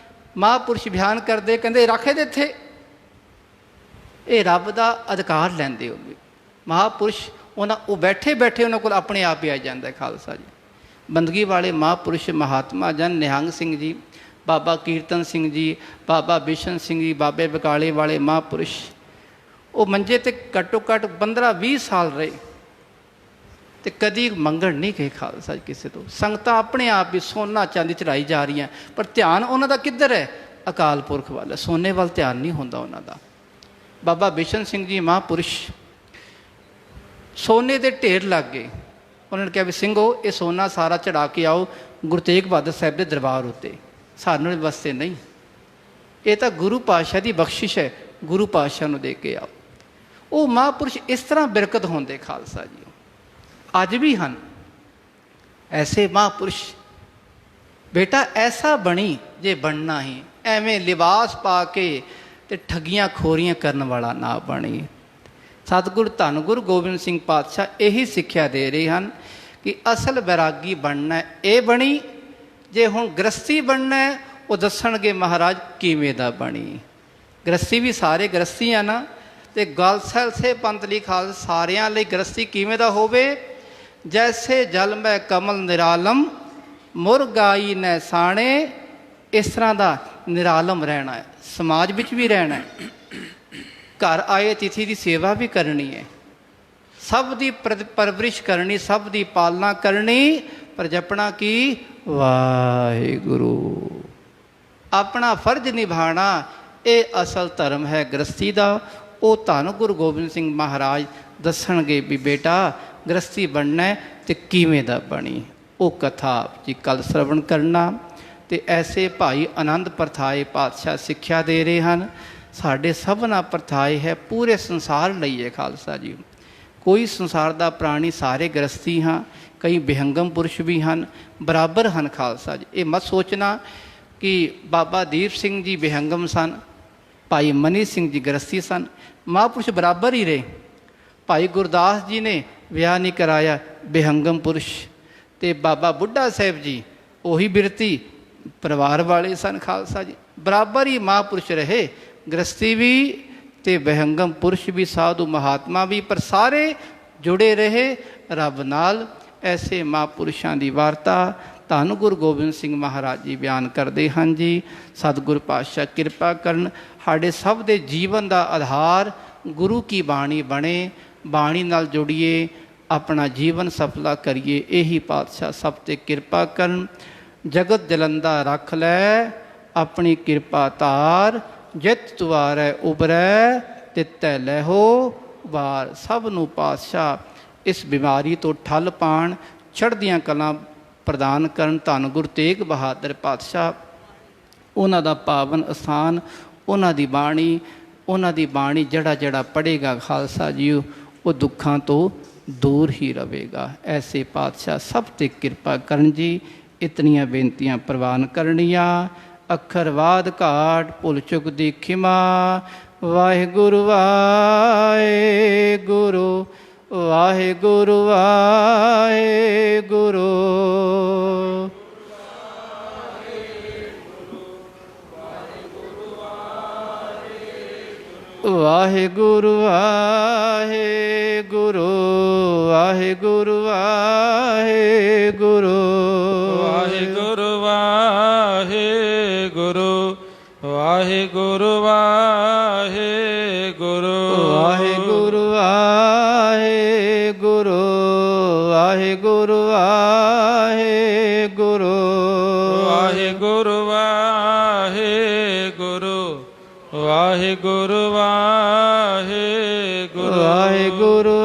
[SPEAKER 1] ਮਹਾਂਪੁਰਸ਼ ਬਿਆਨ ਕਰਦੇ, ਕਹਿੰਦੇ ਰੱਖੇ ਦੇ ਇੱਥੇ ਇਹ ਰੱਬ ਦਾ ਅਧਿਕਾਰ ਲੈਂਦੇ ਹੋ। ਮਹਾਂਪੁਰਸ਼ ਉਹ ਬੈਠੇ ਬੈਠੇ ਉਹਨਾਂ ਕੋਲ ਆਪਣੇ ਆਪ ਹੀ ਆ ਜਾਂਦਾ ਖਾਲਸਾ ਜੀ। ਬੰਦਗੀ ਵਾਲੇ ਮਹਾਂਪੁਰਸ਼ ਮਹਾਤਮਾ ਜਨ ਨਿਹੰਗ ਸਿੰਘ ਜੀ, ਬਾਬਾ ਕੀਰਤਨ ਸਿੰਘ ਜੀ, ਬਾਬਾ ਬਿਸ਼ਨ ਸਿੰਘ ਜੀ, ਬਾਬੇ ਬਕਾਲੇ ਵਾਲੇ ਮਹਾਂਪੁਰਸ਼, ਉਹ ਮੰਜੇ ਤੇ ਘੱਟੋ ਘੱਟ 15-20 ਸਾਲ ਰਹੇ ਤੇ ਕਦੀ ਮੰਗਣ ਨਹੀਂ ਗਏ ਖਾਲਸਾ ਜੀ ਕਿਸੇ ਤੋਂ। ਸੰਗਤਾਂ ਆਪਣੇ ਆਪ ਵੀ ਸੋਨਾ ਚਾਂਦੀ ਚੜਾਈ ਜਾ ਰਹੀਆਂ, ਪਰ ਧਿਆਨ ਉਹਨਾਂ ਦਾ ਕਿੱਧਰ ਹੈ? ਅਕਾਲ ਪੁਰਖ ਵੱਲ। ਸੋਨੇ ਵੱਲ ਧਿਆਨ ਨਹੀਂ ਹੁੰਦਾ ਉਹਨਾਂ ਦਾ। ਬਾਬਾ ਬਿਸ਼ਨ ਸਿੰਘ ਜੀ ਮਹਾਂਪੁਰਸ਼, ਸੋਨੇ ਦੇ ਢੇਰ ਲੱਗ ਗਏ। ਉਹਨਾਂ ਨੇ ਕਿਹਾ ਵੀ ਸਿੰਘੋ, ਇਹ ਸੋਨਾ ਸਾਰਾ ਚੜਾ ਕੇ ਆਓ ਗੁਰੂ ਤੇਗ ਬਹਾਦਰ ਸਾਹਿਬ ਦੇ ਦਰਬਾਰ ਉੱਤੇ, ਸਾਨੂੰ ਵਾਸਤੇ ਨਹੀਂ। ਇਹ ਤਾਂ ਗੁਰੂ ਪਾਤਸ਼ਾਹ ਦੀ ਬਖਸ਼ਿਸ਼ ਹੈ, ਗੁਰੂ ਪਾਤਸ਼ਾਹ ਨੂੰ ਦੇ ਕੇ ਆਓ। ਉਹ ਮਹਾਂਪੁਰਸ਼ ਇਸ ਤਰ੍ਹਾਂ ਬਿਰਕਤ ਹੁੰਦੇ ਖਾਲਸਾ ਜੀ। ਅੱਜ ਵੀ ਹਨ ਐਸੇ ਮਹਾਂਪੁਰਸ਼। ਬੇਟਾ ਐਸਾ ਬਣੀ ਜੇ ਬਣਨਾ ਹੀ। ਐਵੇਂ ਲਿਬਾਸ ਪਾ ਕੇ ਤੇ ਠੱਗੀਆਂ ਖੋਰੀਆਂ ਕਰਨ ਵਾਲਾ ਨਾ ਬਣੀ। ਸਤਿਗੁਰ ਧੰਨ ਗੁਰੂ ਗੋਬਿੰਦ ਸਿੰਘ ਪਾਤਸ਼ਾਹ ਇਹੀ ਸਿੱਖਿਆ ਦੇ ਰਹੇ ਹਨ ਕਿ ਅਸਲ ਵੈਰਾਗੀ ਬਣਨਾ ਇਹ ਬਣੀ। ਜੇ ਹੁਣ ਗ੍ਰਸਤੀ ਬਣਨਾ ਉਹ ਦੱਸਣਗੇ ਮਹਾਰਾਜ ਕਿਵੇਂ ਦਾ ਬਣੀ। ਗ੍ਰਸਤੀ ਵੀ ਸਾਰੇ ਗ੍ਰਸਤੀ ਆ ਨਾ, ਤੇ ਗੱਲ ਸੈਲਸੇ ਪੰਥ ਲਈ ਖਾਲਸਾ ਸਾਰਿਆਂ ਲਈ ਗ੍ਰਸਤੀ ਕਿਵੇਂ ਦਾ ਹੋਵੇ? ਜੈਸੇ ਜਲ ਮੈਂ ਕਮਲ ਨਿਰਾਲਮ, ਮੁਰਗਾਈ ਨੈ ਸਾਣੇ। ਇਸ ਤਰ੍ਹਾਂ ਦਾ ਨਿਰਾਲਮ ਰਹਿਣਾ ਹੈ, ਸਮਾਜ ਵਿੱਚ ਵੀ ਰਹਿਣਾ ਹੈ, ਘਰ ਆਏ ਅਤਿਥੀ ਦੀ ਸੇਵਾ ਵੀ ਕਰਨੀ ਹੈ, ਸਭ ਦੀ ਪਰਵਰਿਸ਼ ਕਰਨੀ, ਸਭ ਦੀ ਪਾਲਣਾ ਕਰਨੀ, ਪਰ ਜਪਣਾ ਕੀ? ਵਾਹਿਗੁਰੂ। ਆਪਣਾ ਫਰਜ਼ ਨਿਭਾਉਣਾ, ਇਹ ਅਸਲ ਧਰਮ ਹੈ ਗ੍ਰਸਤੀ ਦਾ। ਉਹ ਧੰਨ ਗੁਰੂ ਗੋਬਿੰਦ ਸਿੰਘ ਮਹਾਰਾਜ ਦੱਸਣਗੇ ਵੀ ਬੇਟਾ ਗ੍ਰਸਤੀ ਬਣਨਾ ਤੇ ਕਿਵੇਂ ਦਾ ਬਣੀ। ਉਹ ਕਥਾ ਜੀ ਕੱਲ ਸ਼ਰਵਣ ਕਰਨਾ। ਤੇ ਐਸੇ ਭਾਈ ਆਨੰਦ ਪ੍ਰਥਾਏ ਪਾਤਸ਼ਾਹ ਸਿੱਖਿਆ ਦੇ ਰਹੇ ਹਨ। ਸਾਡੇ ਸਭਨਾ ਪ੍ਰਥਾਏ ਹੈ ਪੂਰੇ ਸੰਸਾਰ ਲਈ ਹੈ ਖਾਲਸਾ ਜੀ। ਕੋਈ ਸੰਸਾਰ ਦਾ ਪ੍ਰਾਣੀ, ਸਾਰੇ ਗ੍ਰਸਤੀ ਹਾਂ, ਕਈ ਵਿਹੰਗਮ ਪੁਰਸ਼ ਵੀ ਹਨ, ਬਰਾਬਰ ਹਨ ਖਾਲਸਾ ਜੀ। ਇਹ ਮਤ ਸੋਚਣਾ ਕਿ ਬਾਬਾ ਦੀਪ ਸਿੰਘ ਜੀ ਵਿਹੰਗਮ ਸਨ, ਭਾਈ ਮਨੀ ਸਿੰਘ ਜੀ ਗ੍ਰਸਤੀ ਸਨ, ਮਹਾਂਪੁਰਸ਼ ਬਰਾਬਰ ਹੀ ਰਹੇ। ਭਾਈ ਗੁਰਦਾਸ ਜੀ ਨੇ ਵਿਆਹ ਨਹੀਂ ਕਰਾਇਆ, ਵਿਹੰਗਮ ਪੁਰਸ਼, ਤੇ ਬਾਬਾ ਬੁੱਢਾ ਸਾਹਿਬ ਜੀ ਉਹੀ ਬਿਰਤੀ ਪਰਿਵਾਰ ਵਾਲੇ ਸਨ ਖਾਲਸਾ ਜੀ। ਬਰਾਬਰ ਹੀ ਮਹਾਂਪੁਰਸ਼ ਰਹੇ, ਗ੍ਰਸਤੀ ਵੀ ਤੇ ਵਿਹੰਗਮ ਪੁਰਸ਼ ਵੀ, ਸਾਧੂ ਮਹਾਤਮਾ ਵੀ, ਪਰ ਸਾਰੇ ਜੁੜੇ ਰਹੇ ਰੱਬ ਨਾਲ। ਐਸੇ ਮਹਾਂਪੁਰਸ਼ਾਂ ਦੀ ਵਾਰਤਾ ਧੰਨ ਗੁਰੂ ਗੋਬਿੰਦ ਸਿੰਘ ਮਹਾਰਾਜ ਜੀ ਬਿਆਨ ਕਰਦੇ ਹਨ ਜੀ। ਸਤਿਗੁਰ ਪਾਤਸ਼ਾਹ ਕਿਰਪਾ ਕਰਨ, ਸਾਡੇ ਸਭ ਦੇ ਜੀਵਨ ਦਾ ਆਧਾਰ ਗੁਰੂ ਕੀ ਬਾਣੀ ਬਣੇ, ਬਾਣੀ ਨਾਲ ਜੁੜੀਏ, ਆਪਣਾ ਜੀਵਨ ਸਫਲਾ ਕਰੀਏ। ਇਹੀ ਪਾਤਸ਼ਾਹ ਸਭ 'ਤੇ ਕਿਰਪਾ ਕਰਨ। ਜਗਤ ਜਲੰਦਾ ਰੱਖ ਲੈ ਆਪਣੀ ਕਿਰਪਾ ਧਾਰ, ਜਿਤ ਤੁਆਰੈ ਉਬਰੈ ਤਿਤੈ ਲੈਹੋ ਵਾਰ। ਸਭ ਨੂੰ ਪਾਤਸ਼ਾਹ ਇਸ ਬਿਮਾਰੀ ਤੋਂ ਠੱਲ ਪਾਣ, ਚੜ੍ਹਦੀਆਂ ਕਲਾਂ ਪ੍ਰਦਾਨ ਕਰਨ। ਧੰਨ ਗੁਰੂ ਤੇਗ ਬਹਾਦਰ ਪਾਤਸ਼ਾਹ, ਉਹਨਾਂ ਦਾ ਪਾਵਨ ਅਸਥਾਨ, ਉਹਨਾਂ ਦੀ ਬਾਣੀ ਜਿਹੜਾ ਜਿਹੜਾ ਪੜ੍ਹੇਗਾ ਖਾਲਸਾ ਜੀ, ਉਹ ਦੁੱਖਾਂ ਤੋਂ ਦੂਰ ਹੀ ਰਹੇਗਾ। ਐਸੇ ਪਾਤਸ਼ਾਹ ਸਭ 'ਤੇ ਕਿਰਪਾ ਕਰਨ ਜੀ। ਇਤਨੀਆਂ ਬੇਨਤੀਆਂ ਪ੍ਰਵਾਨ ਕਰਨੀਆਂ। ਅੱਖਰਵਾਦ ਘਾਟ ਭੁੱਲ ਚੁੱਕ ਦੀ ਖਿਮਾ। ਵਾਹਿਗੁਰੂ ਵਾਹਿਗੁਰੂ ਵਾਹਿਗੁਰੂ ਵਾਹਿਗੁਰੂ। ਵਾਹਿਗੁਰੂ ਵਾਹਿਗੁਰੂ ਵਾਹਿਗੁਰੂ ਵਾਹਿਗੁਰੂ।
[SPEAKER 2] ਵਾਹਿਗੁਰੂ ਵਾਹਿਗੁਰੂ ਵਾਹਿਗੁਰੂ ਵਾਹਿਗੁਰੂ।
[SPEAKER 1] ਵਾਹਿਗੁਰੂ ਵਾਹਿਗੁਰੂ ਵਾਹਿਗੁਰੂ ਵਾਹਿਗੁਰੂ।
[SPEAKER 2] ਵਾਹਿਗੁਰੂ ਵਾਹਿਗੁਰੂ ਵਾਹਿਗੁਰੂ ਵਾਹਿਗੁਰੂ।
[SPEAKER 1] ਵਾਹਿਗੁਰੂ